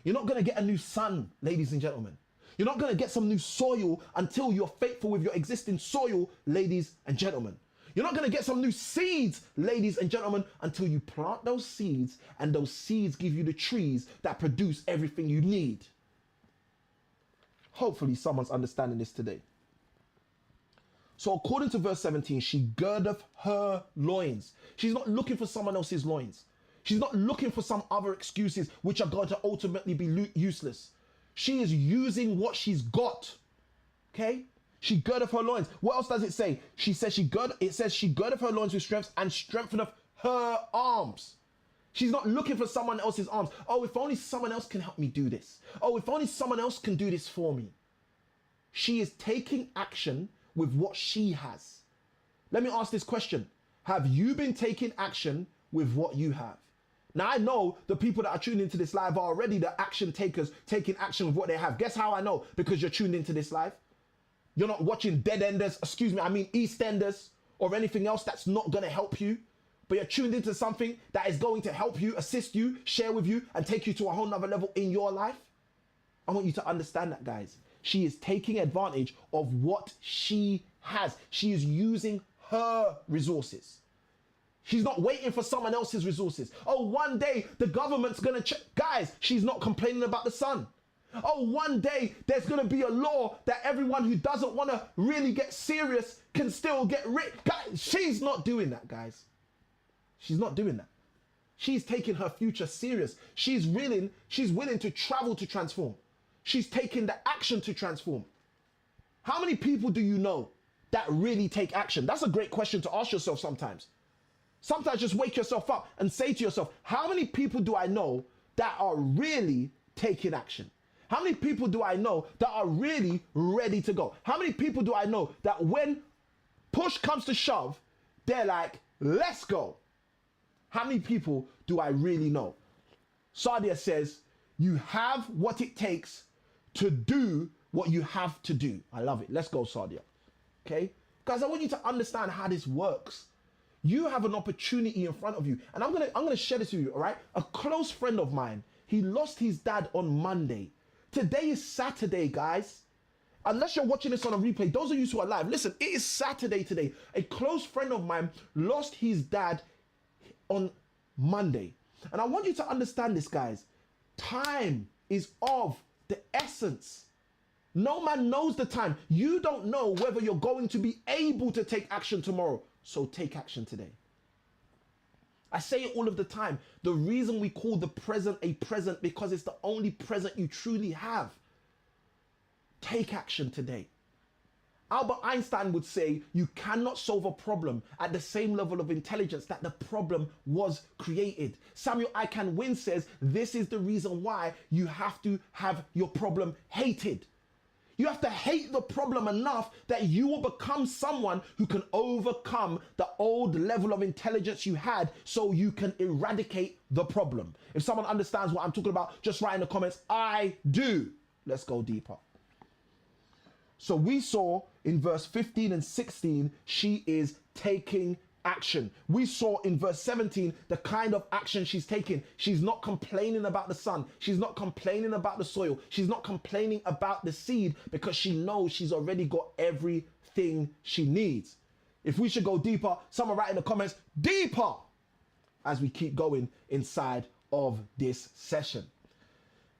You're not going to get a new sun, ladies and gentlemen. You're not going to get some new soil until you're faithful with your existing soil, ladies and gentlemen. You're not going to get some new seeds, ladies and gentlemen, until you plant those seeds and those seeds give you the trees that produce everything you need. Hopefully someone's understanding this today. So according to verse 17, she girdeth her loins. She's not looking for someone else's loins. She's not looking for some other excuses which are going to ultimately be useless. She is using what she's got. Okay? She girdeth her loins. What else does it say? It says she girdeth her loins with strength and strengtheneth her arms. She's not looking for someone else's arms. Oh, if only someone else can help me do this. Oh, if only someone else can do this for me. She is taking action with what she has. Let me ask this question. Have you been taking action with what you have? Now, I know the people that are tuned into this live are already the action takers, taking action with what they have. Guess how I know? Because you're tuned into this live. You're not watching EastEnders or anything else that's not going to help you. But you're tuned into something that is going to help you, assist you, share with you, and take you to a whole nother level in your life. I want you to understand that, guys. She is taking advantage of what she has. She is using her resources. She's not waiting for someone else's resources. Oh, one day the government's going to check. Guys, she's not complaining about the sun. Oh, one day there's going to be a law that everyone who doesn't want to really get serious can still get rich. Guys, she's not doing that, guys. She's not doing that. She's taking her future serious. She's willing to travel to transform. She's taking the action to transform. How many people do you know that really take action? That's a great question to ask yourself sometimes. Sometimes just wake yourself up and say to yourself, how many people do I know that are really taking action? How many people do I know that are really ready to go? How many people do I know that when push comes to shove, they're like, let's go? How many people do I really know? Sadia says, you have what it takes to do what you have to do. I love it. Let's go, Sadia. Okay? Guys, I want you to understand how this works. You have an opportunity in front of you. And I'm gonna share this with you, all right? A close friend of mine, he lost his dad on Monday. Today is Saturday, guys. Unless you're watching this on a replay, those of you who are live, listen, it is Saturday today. A close friend of mine lost his dad on Monday. And I want you to understand this, guys. Time is of the essence. No man knows the time. You don't know whether you're going to be able to take action tomorrow. So take action today. I say it all of the time. The reason we call the present a present because it's the only present you truly have. Take action today. Albert Einstein would say you cannot solve a problem at the same level of intelligence that the problem was created. Samuel Ican Wynne says this is the reason why you have to have your problem hated. You have to hate the problem enough that you will become someone who can overcome the old level of intelligence you had so you can eradicate the problem. If someone understands what I'm talking about, just write in the comments, I do. Let's go deeper. So we saw in verse 15 and 16, she is taking action. We saw in verse 17 the kind of action she's taking. She's not complaining about the sun. She's not complaining about the soil. She's not complaining about the seed because she knows she's already got everything she needs. If we should go deeper, someone write in the comments, deeper, as we keep going inside of this session.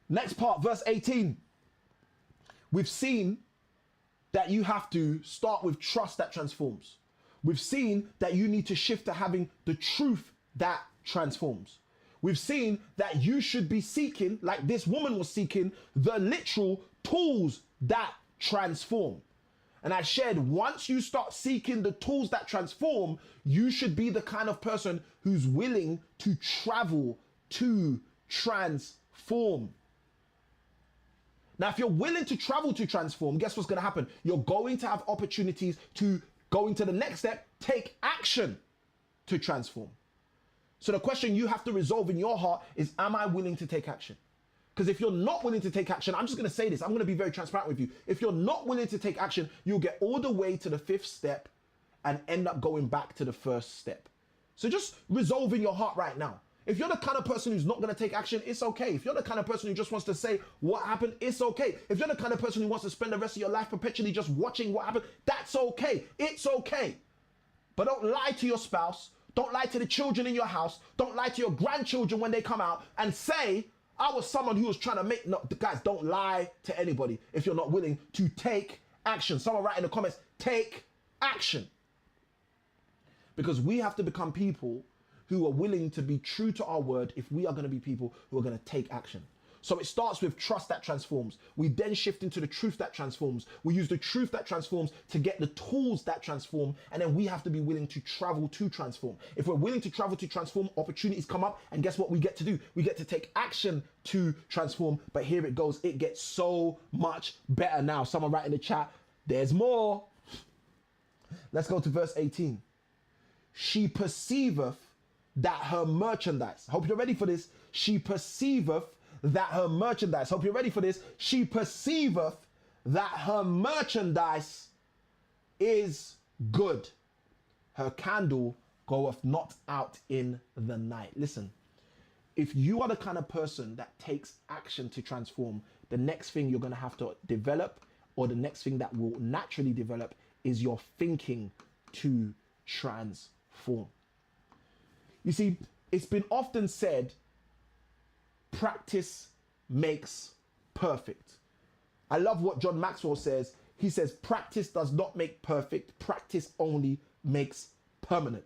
Next part, verse 18. We've seen that you have to start with trust that transforms. We've seen that you need to shift to having the truth that transforms. We've seen that you should be seeking, like this woman was seeking, the literal tools that transform. And I shared, once you start seeking the tools that transform, you should be the kind of person who's willing to travel to transform. Now, if you're willing to travel to transform, guess what's going to happen? You're going to have opportunities to go into the next step, take action to transform. So the question you have to resolve in your heart is, am I willing to take action? Because if you're not willing to take action, I'm just going to say this, I'm going to be very transparent with you. If you're not willing to take action, you'll get all the way to the 5th step and end up going back to the 1st step. So just resolve in your heart right now. If you're the kind of person who's not going to take action, it's okay. If you're the kind of person who just wants to say what happened, it's okay. If you're the kind of person who wants to spend the rest of your life perpetually just watching what happened, that's okay. It's okay. But don't lie to your spouse. Don't lie to the children in your house. Don't lie to your grandchildren when they come out and say, I was someone who was trying to make... No, guys, don't lie to anybody if you're not willing to take action. Someone write in the comments, take action. Because we have to become people who are willing to be true to our word if we are going to be people who are going to take action. So it starts with trust that transforms. We then shift into the truth that transforms. We use the truth that transforms to get the tools that transform. And then we have to be willing to travel to transform. If we're willing to travel to transform, opportunities come up. And guess what we get to do? We get to take action to transform. But here it goes. It gets so much better now. Someone write in the chat, there's more. Let's go to verse 18. She perceiveth that her merchandise. Hope you're ready for this. She perceiveth that her merchandise. Hope you're ready for this. She perceiveth that her merchandise is good. Her candle goeth not out in the night. Listen, if you are the kind of person that takes action to transform, the next thing you're going to have to develop, or the next thing that will naturally develop, is your thinking to transform. You see, it's been often said, practice makes perfect. I love what John Maxwell says. He says, practice does not make perfect. Practice only makes permanent.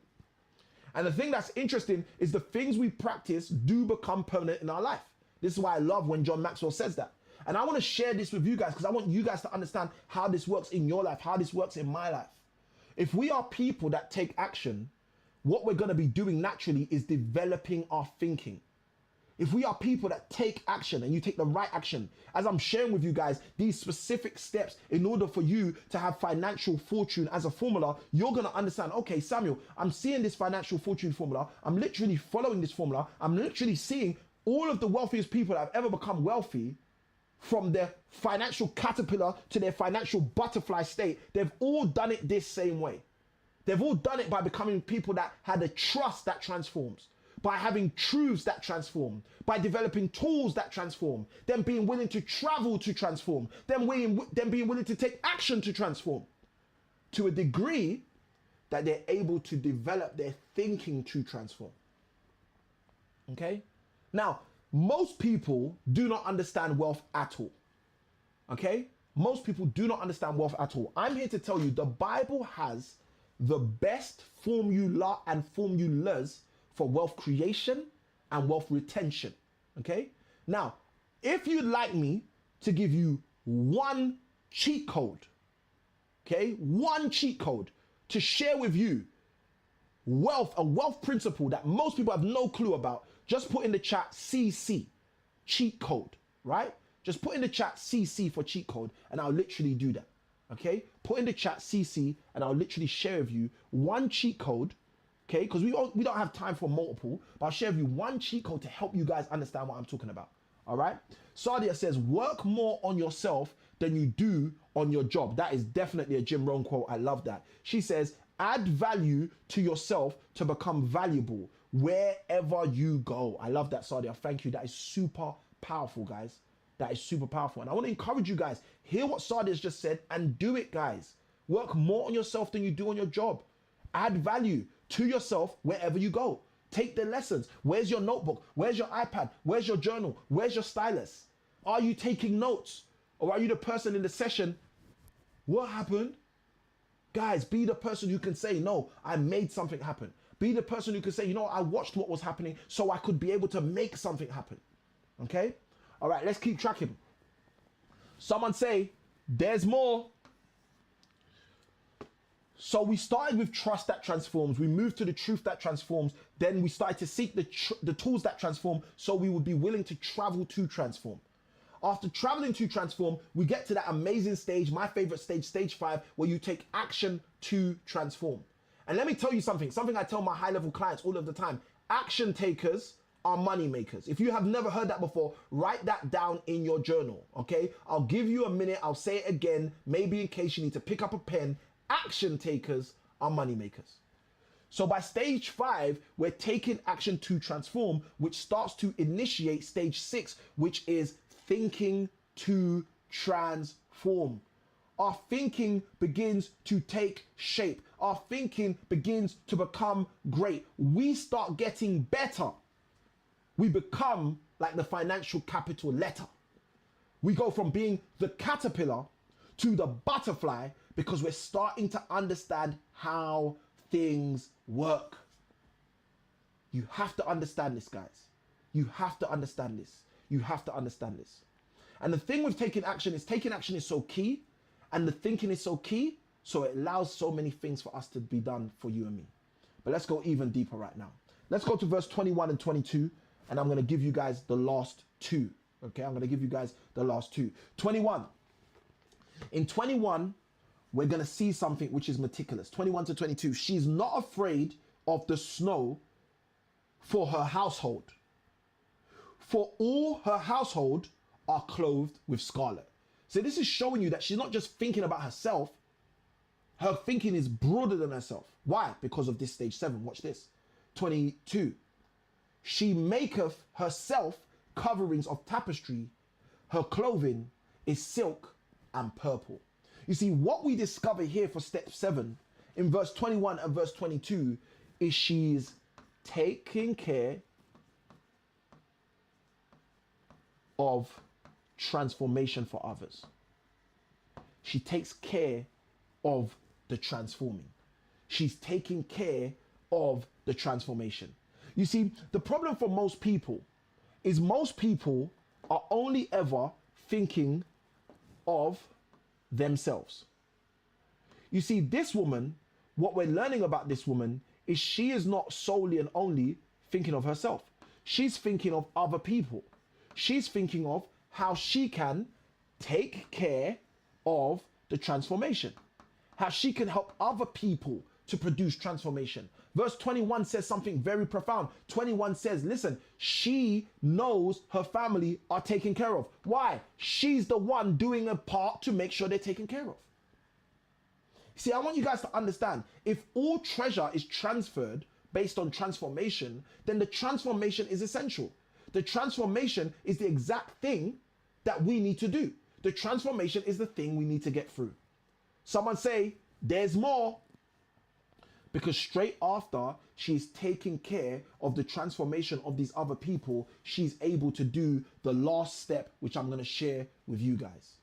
And the thing that's interesting is the things we practice do become permanent in our life. This is why I love when John Maxwell says that. And I want to share this with you guys because I want you guys to understand how this works in your life, how this works in my life. If we are people that take action, what we're going to be doing naturally is developing our thinking. If we are people that take action and you take the right action, as I'm sharing with you guys, these specific steps in order for you to have financial fortune as a formula, you're going to understand, okay, Samuel, I'm seeing this financial fortune formula. I'm literally following this formula. I'm literally seeing all of the wealthiest people that have ever become wealthy, from their financial caterpillar to their financial butterfly state. They've all done it this same way. They've all done it by becoming people that had a trust that transforms, by having truths that transform, by developing tools that transform, them being willing to travel to transform, them being willing to take action to transform, to a degree that they're able to develop their thinking to transform. Okay? Now, most people do not understand wealth at all. Okay? Most people do not understand wealth at all. I'm here to tell you the Bible has the best formula and formulas for wealth creation and wealth retention. Okay? Now, if you'd like me to give you one cheat code, okay, one cheat code to share with you a wealth principle that most people have no clue about, just put in the chat CC, cheat code, right? Just put in the chat CC for cheat code and I'll literally do that, okay? Put in the chat CC and I'll literally share with you one cheat code, okay? Because we don't have time for multiple, but I'll share with you one cheat code to help you guys understand what I'm talking about, all right? Sadia says, work more on yourself than you do on your job. That is definitely a Jim Rohn quote. I love that. She says, add value to yourself to become valuable wherever you go. I love that, Sadia. Thank you. That is super powerful, guys. That is super powerful. And I want to encourage you guys, hear what Sadia's just said and do it, guys. Work more on yourself than you do on your job. Add value to yourself wherever you go. Take the lessons. Where's your notebook? Where's your iPad? Where's your journal? Where's your stylus? Are you taking notes? Or are you the person in the session? What happened? Guys, be the person who can say, no, I made something happen. Be the person who can say, you know, I watched what was happening so I could be able to make something happen. Okay? All right, let's keep tracking. Someone say, there's more. So we started with trust that transforms. We moved to the truth that transforms. Then we started to seek the tools that transform so we would be willing to travel to transform. After traveling to transform, we get to that amazing stage, my favorite stage, stage 5, where you take action to transform. And let me tell you something I tell my high-level clients all of the time. Action takers are money makers. If you have never heard that before, write that down in your journal, okay? I'll give you a minute. I'll say it again, maybe in case you need to pick up a pen. Action takers are money makers. So by stage 5, we're taking action to transform, which starts to initiate stage 6, which is thinking to transform. Our thinking begins to take shape. Our thinking begins to become great. We start getting better. We become like the financial capital letter. We go from being the caterpillar to the butterfly because we're starting to understand how things work. You have to understand this, guys. You have to understand this. You have to understand this. And the thing with taking action is so key, and the thinking is so key, so it allows so many things for us to be done for you and me. But let's go even deeper right now. Let's go to verse 21 and 22, and I'm going to give you guys the last two. Okay, I'm going to give you guys the last two. 21. In 21, we're going to see something which is meticulous. 21 to 22. She's not afraid of the snow for her household, for all her household are clothed with scarlet. So this is showing you that she's not just thinking about herself. Her thinking is broader than herself. Why? Because of this stage 7. Watch this. 22. She maketh herself coverings of tapestry. Her clothing is silk and purple. You see, what we discover here for step 7 in verse 21 and verse 22 is she's taking care of transformation for others. She takes care of the transforming. She's taking care of the transformation. You see, the problem for most people is most people are only ever thinking of themselves. You see, this woman, what we're learning about this woman is she is not solely and only thinking of herself. She's thinking of other people. She's thinking of how she can take care of the transformation, how she can help other people to produce transformation. Verse 21 says something very profound. 21 says, listen, she knows her family are taken care of. Why? She's the one doing a part to make sure they're taken care of. See, I want you guys to understand, if all treasure is transferred based on transformation, then the transformation is essential. The transformation is the exact thing that we need to do. The transformation is the thing we need to get through. Someone say, there's more. Because straight after she's taking care of the transformation of these other people, she's able to do the last step, which I'm going to share with you guys.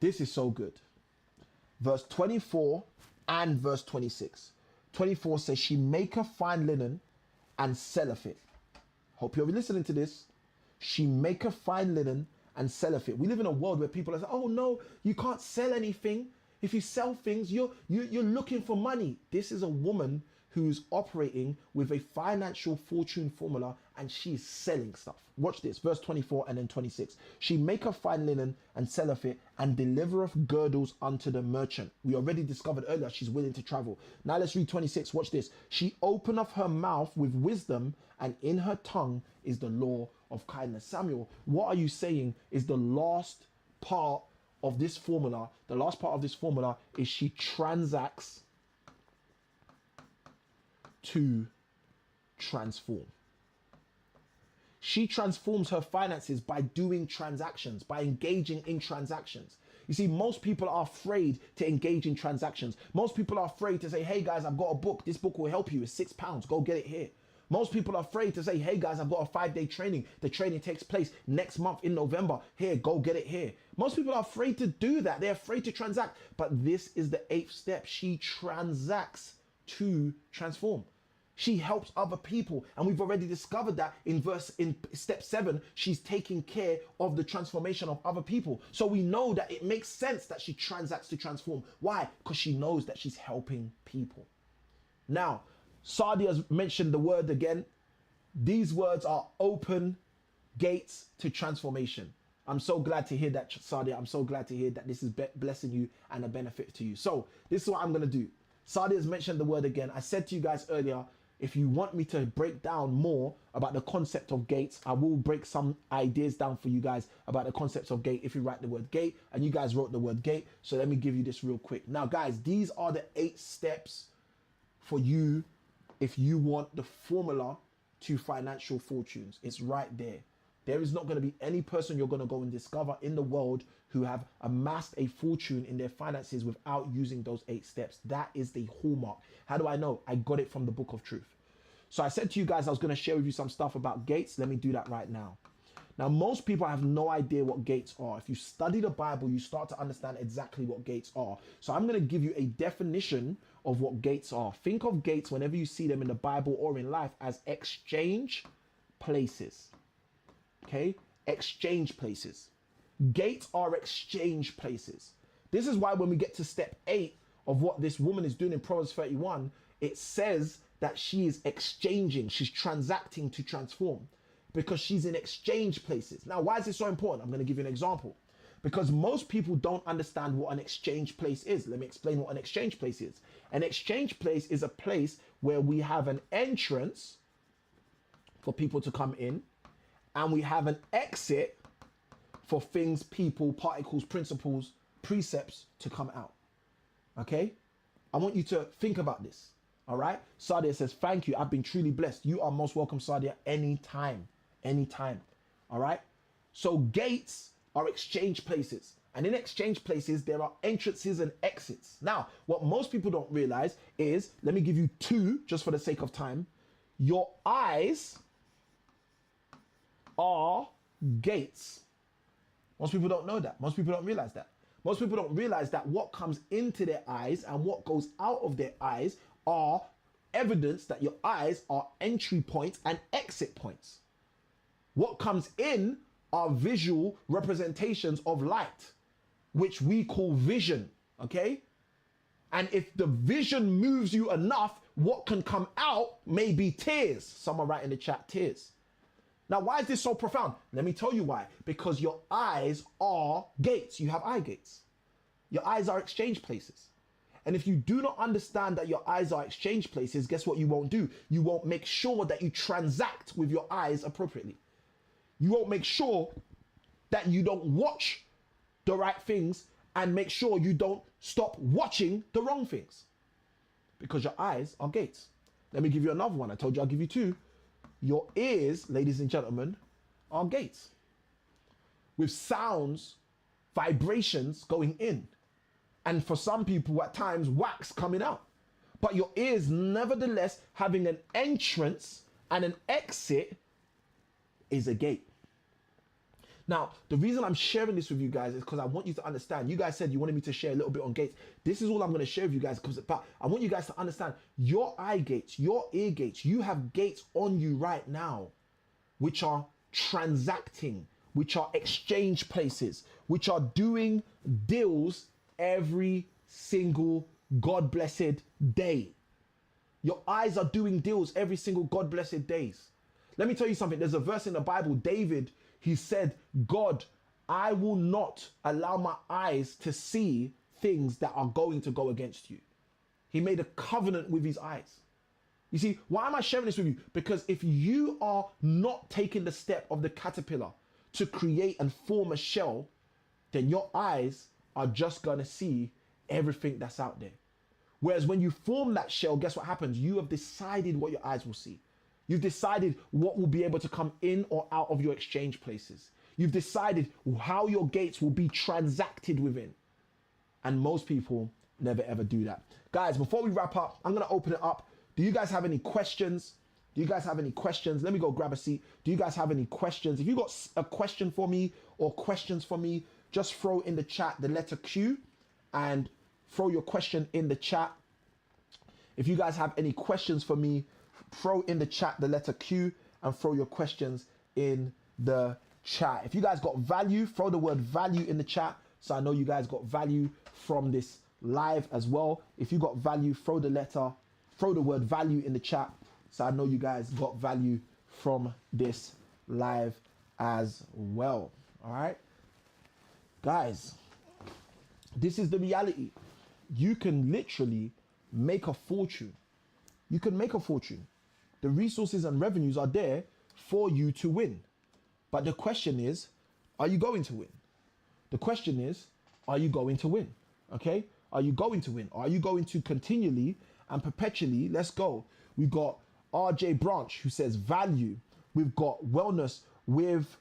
This is so good. Verse 24 and verse 26. 24 says, she maketh fine linen and selleth it. Hope you're listening to this. She maketh fine linen and selleth it. We live in a world where people are saying, oh no, you can't sell anything. If you sell things, you're looking for money. This is a woman who's operating with a financial fortune formula, and she's selling stuff. Watch this, verse 24 and then 26. She maketh fine linen and selleth it, and delivereth girdles unto the merchant. We already discovered earlier she's willing to travel. Now let's read 26. Watch this. She openeth her mouth with wisdom, and in her tongue is the law of kindness. Samuel, what are you saying is the last part of this formula? The last part of this formula is she transacts to transform. She transforms her finances by doing transactions, by engaging in transactions. You see, most people are afraid to engage in transactions. Most people are afraid to say, hey guys, I've got a book. This book will help you. It's £6. Go get it here. Most people are afraid to say, hey guys, I've got a 5-day training. The training takes place next month in November. Here, go get it here. Most people are afraid to do that. They're afraid to transact. But this is the 8th step. She transacts to transform. She helps other people. And we've already discovered that in step 7, she's taking care of the transformation of other people. So we know that it makes sense that she transacts to transform. Why? Because she knows that she's helping people. Now, Sadia has mentioned the word again. These words are open gates to transformation. I'm so glad to hear that, Sadia. I'm so glad to hear that this is blessing you and a benefit to you. So this is what I'm going to do. Sadia has mentioned the word again. I said to you guys earlier, if you want me to break down more about the concept of gates, I will break some ideas down for you guys about the concepts of gate if you write the word gate, and you guys wrote the word gate. So let me give you this real quick. Now, guys, these are the 8 steps for you if you want the formula to financial fortunes. It's right there. There is not going to be any person you're going to go and discover in the world who have amassed a fortune in their finances without using those 8 steps. That is the hallmark. How do I know? I got it from the book of truth. So I said to you guys I was going to share with you some stuff about gates. Let me do that right now. Now, most people have no idea what gates are. If you study the Bible, you start to understand exactly what gates are. So I'm going to give you a definition of what gates are. Think of gates whenever you see them in the Bible or in life as exchange places. Okay? Exchange places. Gates are exchange places. This is why when we get to step 8 of what this woman is doing in Proverbs 31, it says that she is exchanging, she's transacting to transform, because she's in exchange places. Now, why is this so important? I'm going to give you an example. Because most people don't understand what an exchange place is. Let me explain what an exchange place is. An exchange place is a place where we have an entrance for people to come in, and we have an exit for things, people, particles, principles, precepts to come out. Okay? I want you to think about this. All right? Sadia says, thank you. I've been truly blessed. You are most welcome, Sadia, anytime. Anytime. All right? So gates are exchange places. And in exchange places, there are entrances and exits. Now, what most people don't realize is, let me give you 2 just for the sake of time. Your eyes are gates. Most people don't know that. Most people don't realize that. Most people don't realize that what comes into their eyes and what goes out of their eyes are evidence that your eyes are entry points and exit points. What comes in are visual representations of light, which we call vision, okay? And if the vision moves you enough, what can come out may be tears. Someone write in the chat, tears. Now, why is this so profound? Let me tell you why. Because your eyes are gates. You have eye gates. Your eyes are exchange places. And if you do not understand that your eyes are exchange places, guess what you won't do? You won't make sure that you transact with your eyes appropriately. You won't make sure that you don't watch the right things and make sure you don't stop watching the wrong things. Because your eyes are gates. Let me give you another one. I told you I'll give you two. Your ears, ladies and gentlemen, are gates. With sounds, vibrations going in. And for some people, at times, wax coming out. But your ears, nevertheless, having an entrance and an exit is a gate. Now, the reason I'm sharing this with you guys is because I want you to understand. You guys said you wanted me to share a little bit on gates. This is all I'm going to share with you guys, but I want you guys to understand your eye gates, your ear gates. You have gates on you right now, which are transacting, which are exchange places, which are doing deals every single God blessed day. Your eyes are doing deals every single God blessed days. Let me tell you something. There's a verse in the Bible, David, he said, God, I will not allow my eyes to see things that are going to go against you. He made a covenant with his eyes. You see, why am I sharing this with you? Because if you are not taking the step of the caterpillar to create and form a shell, then your eyes are just going to see everything that's out there. Whereas when you form that shell, guess what happens? You have decided what your eyes will see. You've decided what will be able to come in or out of your exchange places. You've decided how your gates will be transacted within. And most people never ever do that. Guys, before we wrap up, I'm going to open it up. Do you guys have any questions? Do you guys have any questions? Let me go grab a seat. Do you guys have any questions? If you got a question for me or questions for me, just throw in the chat the letter Q and throw your question in the chat. If you guys have any questions for me, throw in the chat the letter Q and throw your questions in the chat. If you guys got value, throw the word value in the chat so I know you guys got value from this live as well. If you got value, throw the word value in the chat so I know you guys got value from this live as well. All right, guys, this is the reality. You can literally make a fortune. You can make a fortune. The resources and revenues are there for you to win. But the question is, are you going to win? The question is, are you going to win? Okay? Are you going to win? Are you going to continually and perpetually? Let's go. We've got RJ Branch who says value. We've got wellness with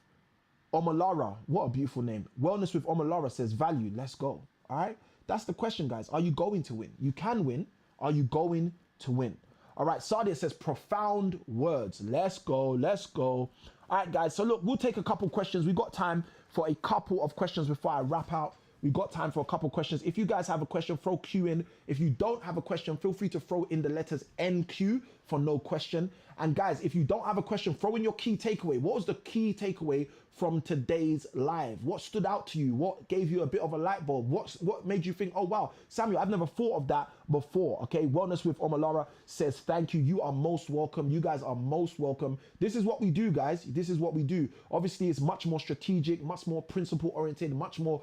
Omalara. What a beautiful name. Wellness with Omalara says value. Let's go. All right? That's the question, guys. Are you going to win? You can win. Are you going to win? All right, Sadia says profound words. Let's go, let's go. All right, guys, so look, we'll take a couple questions. We've got time for a couple of questions before I wrap out. We've got time for a couple questions. If you guys have a question, throw Q in. If you don't have a question, feel free to throw in the letters NQ for no question. And guys, if you don't have a question, throw in your key takeaway. What was the key takeaway from today's live? What stood out to you? What gave you a bit of a light bulb? What made you think, oh wow, Samuel, I've never thought of that before. Okay, Wellness with Omalara says thank you. You are most welcome. You guys are most welcome. This is what we do, guys. This is what we do. Obviously, it's much more strategic, much more principle oriented, much more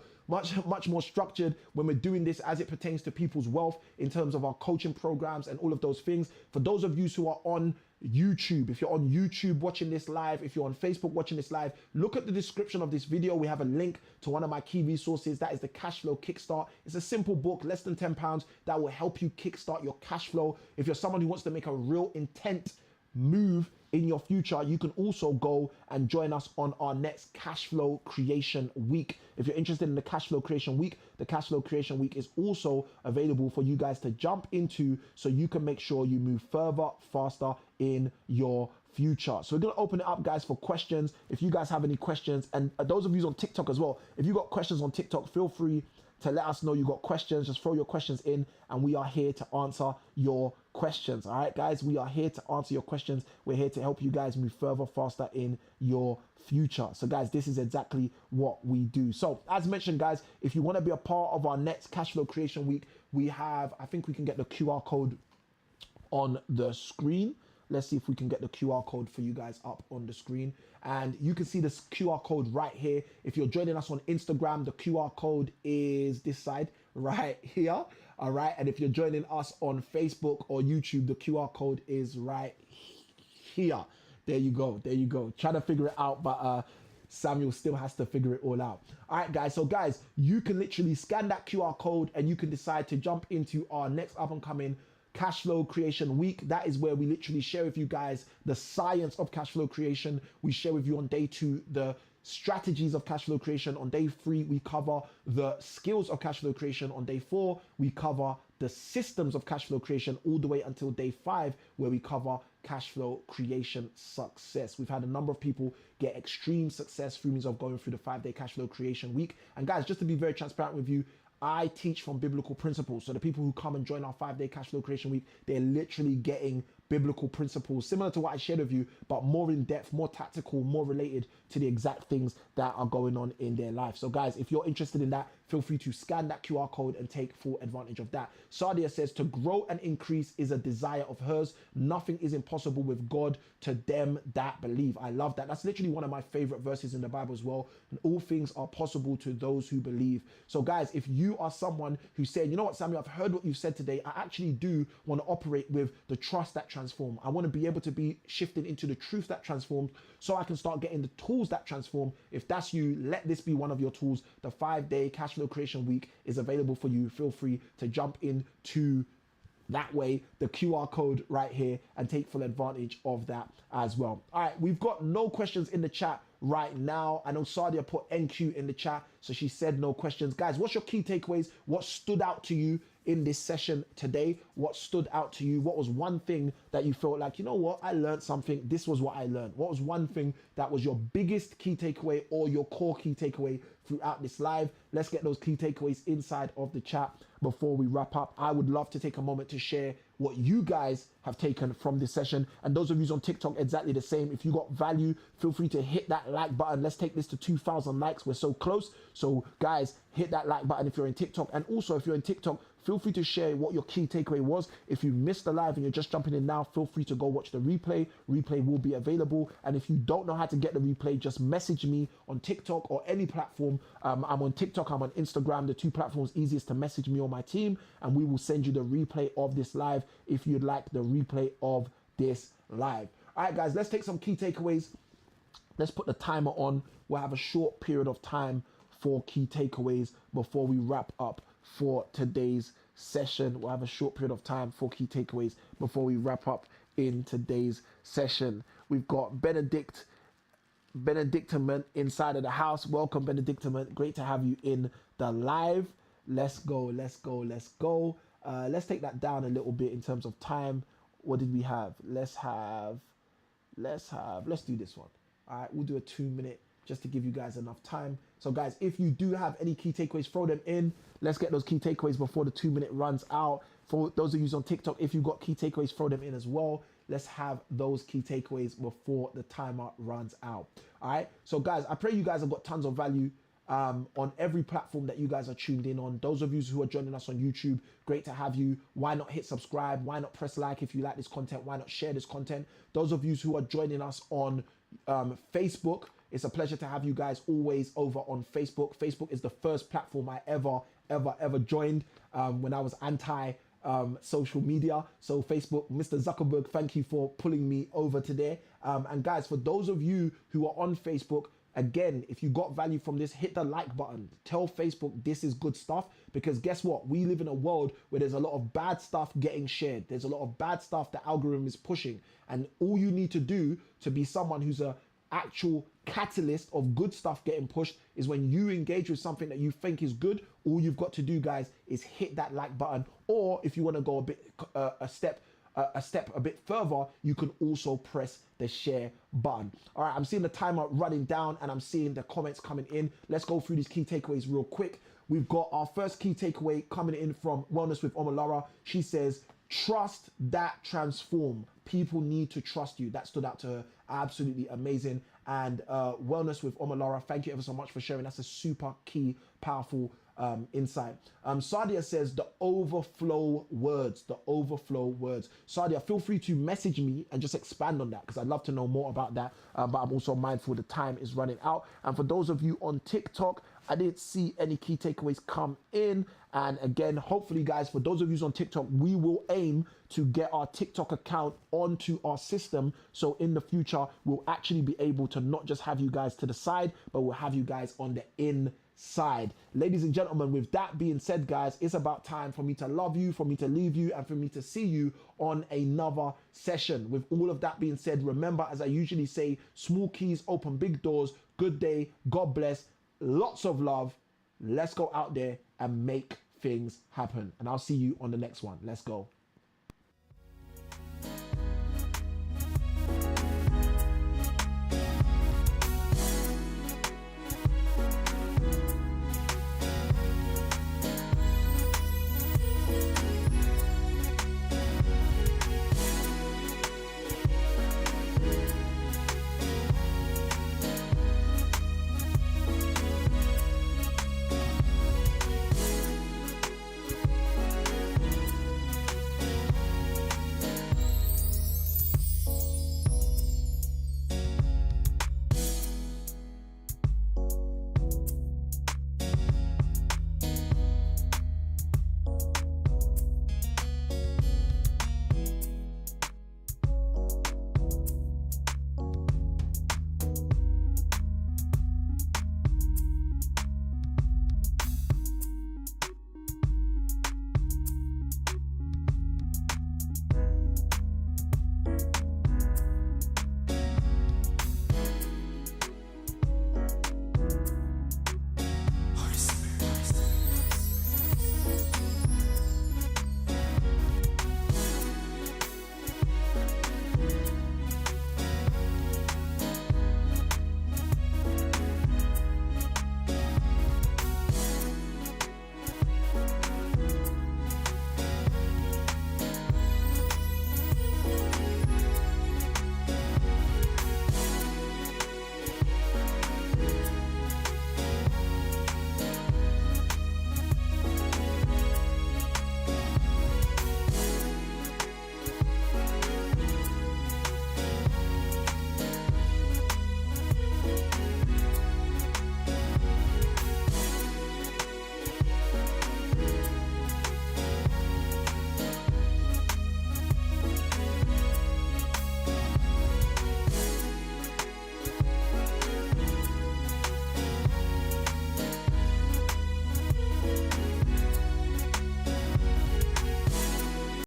structured when we're doing this as it pertains to people's wealth in terms of our coaching programs and all of those things. For those of you who are on YouTube, if you're on YouTube watching this live, if you're on Facebook watching this live, look at the description of this video. We have a link to one of my key resources. That is the Cash Flow Kickstart. It's a simple book, less than £10, that will help you kickstart your cash flow. If you're someone who wants to make a real intent move in your future, you can also go and join us on our next Cash Flow Creation Week. If you're interested in the Cash Flow Creation Week, the Cash Flow Creation Week is also available for you guys to jump into so you can make sure you move further, faster in your future. So we're going to open it up, guys, for questions. If you guys have any questions, and those of you on TikTok as well, if you got questions on TikTok, feel free to let us know you got questions. Just throw your questions in and we are here to answer your questions. All right, guys, we are here to answer your questions. We're here to help you guys move further, faster in your future. So guys, this is exactly what we do. So as mentioned, guys, if you want to be a part of our next cash flow creation week, we have, I think we can get the QR code on the screen. Let's see if we can get the QR code for you guys up on the screen. And you can see this QR code right here. If you're joining us on Instagram, the QR code is this side right here. All right. And if you're joining us on Facebook or YouTube, the QR code is right here. There you go. There you go. Try to figure it out, but Samuel still has to figure it all out. All right, guys. So guys, you can literally scan that QR code and you can decide to jump into our next up and coming cash flow creation week. That is where we literally share with you guys the science of cash flow creation. We share with you on day 2 the strategies of cash flow creation. On day 3 we cover the skills of cash flow creation. On day 4 we cover the systems of cash flow creation, all the way until day 5 where we cover cash flow creation success. We've had a number of people get extreme success through means of going through the 5-day cash flow creation week. And guys, just to be very transparent with you, I teach from biblical principles. So the people who come and join our 5-day cash flow creation week, they're literally getting biblical principles similar to what I shared with you, but more in depth, more tactical, more related to the exact things that are going on in their life. So guys, if you're interested in that, feel free to scan that QR code and take full advantage of that. Sadia says, to grow and increase is a desire of hers. Nothing is impossible with God to them that believe. I love that. That's literally one of my favorite verses in the Bible as well. And all things are possible to those who believe. So guys, if you are someone who's saying, you know what, Samuel, I've heard what you've said today. I actually do want to operate with the trust that transforms. I want to be able to be shifted into the truth that transforms so I can start getting the tools that transform. If that's you, let this be one of your tools. The 5-day cash flow creation week is available for you. Feel free to jump into that way, the QR code right here, and take full advantage of that as well. All right, we've got no questions in the chat right now. I know Sadia put NQ in the chat, so she said no questions. Guys, what's your key takeaways? What stood out to you in this session today? What stood out to you? What was one thing that you felt like, you know what, I learned something. This was what I learned. What was one thing that was your biggest key takeaway or your core key takeaway throughout this live? Let's get those key takeaways inside of the chat before we wrap up. I would love to take a moment to share what you guys have taken from this session. And those of you on TikTok, exactly the same. If you got value, feel free to hit that like button. Let's take this to 2,000 likes. We're so close. So guys, hit that like button if you're in TikTok. And also, if you're in TikTok, feel free to share what your key takeaway was. If you missed the live and you're just jumping in now, feel free to go watch the replay. Replay will be available. And if you don't know how to get the replay, just message me on TikTok or any platform. I'm on TikTok, I'm on Instagram, the 2 platforms easiest to message me or my team, and we will send you the replay of this live if you'd like the replay of this live. All right, guys, let's take some key takeaways. Let's put the timer on. We'll have a short period of time for key takeaways before we wrap up for today's session. We'll have a short period of time for key takeaways before we wrap up in today's session. We've got Benedictament inside of the house. Welcome, Benedictament. Great to have you in the live. Let's go, let's go, let's go. Let's take that down a little bit in terms of time. What did we have? Let's do this one. All right, we'll do a 2-minute just to give you guys enough time. So guys, if you do have any key takeaways, throw them in. Let's get those key takeaways before the 2-minute runs out. For those of you on TikTok, if you've got key takeaways, throw them in as well. Let's have those key takeaways before the timer runs out. All right. So guys, I pray you guys have got tons of value on every platform that you guys are tuned in on. Those of you who are joining us on YouTube, great to have you. Why not hit subscribe? Why not press like if you like this content? Why not share this content? Those of you who are joining us on Facebook, it's a pleasure to have you guys always over on Facebook. Facebook is the first platform I ever joined when I was anti social media. So Facebook, Mr. Zuckerberg, thank you for pulling me over to there. And guys, for those of you who are on Facebook, again, if you got value from this, hit the like button. Tell Facebook this is good stuff, because guess what? We live in a world where there's a lot of bad stuff getting shared. There's a lot of bad stuff the algorithm is pushing. And all you need to do to be someone who's a actual catalyst of good stuff getting pushed is when you engage with something that you think is good. All you've got to do, guys, is hit that like button. Or if you want to go a step a step a bit further, you can also press the share button. All right, I'm seeing the timer running down and I'm seeing the comments coming in. Let's go through these key takeaways real quick. We've got our first key takeaway coming in from Wellness with Omolara. She says, trust that transform. People need to trust you. That stood out to her. Absolutely amazing. And Wellness with Omolara, thank you ever so much for sharing. That's a super key, powerful insight. Sadia says the overflow words, the overflow words. Sadia, feel free to message me and just expand on that because I'd love to know more about that. But I'm also mindful the time is running out. And for those of you on TikTok, I didn't see any key takeaways come in. And again, hopefully guys, for those of you on TikTok, we will aim to get our TikTok account onto our system. So in the future, we'll actually be able to not just have you guys to the side, but we'll have you guys on the inside. Ladies and gentlemen, with that being said, guys, it's about time for me to love you, for me to leave you, and for me to see you on another session. With all of that being said, remember, as I usually say, small keys open big doors. Good day. God bless. Lots of love. Let's go out there and make things happen. And I'll see you on the next one. Let's go.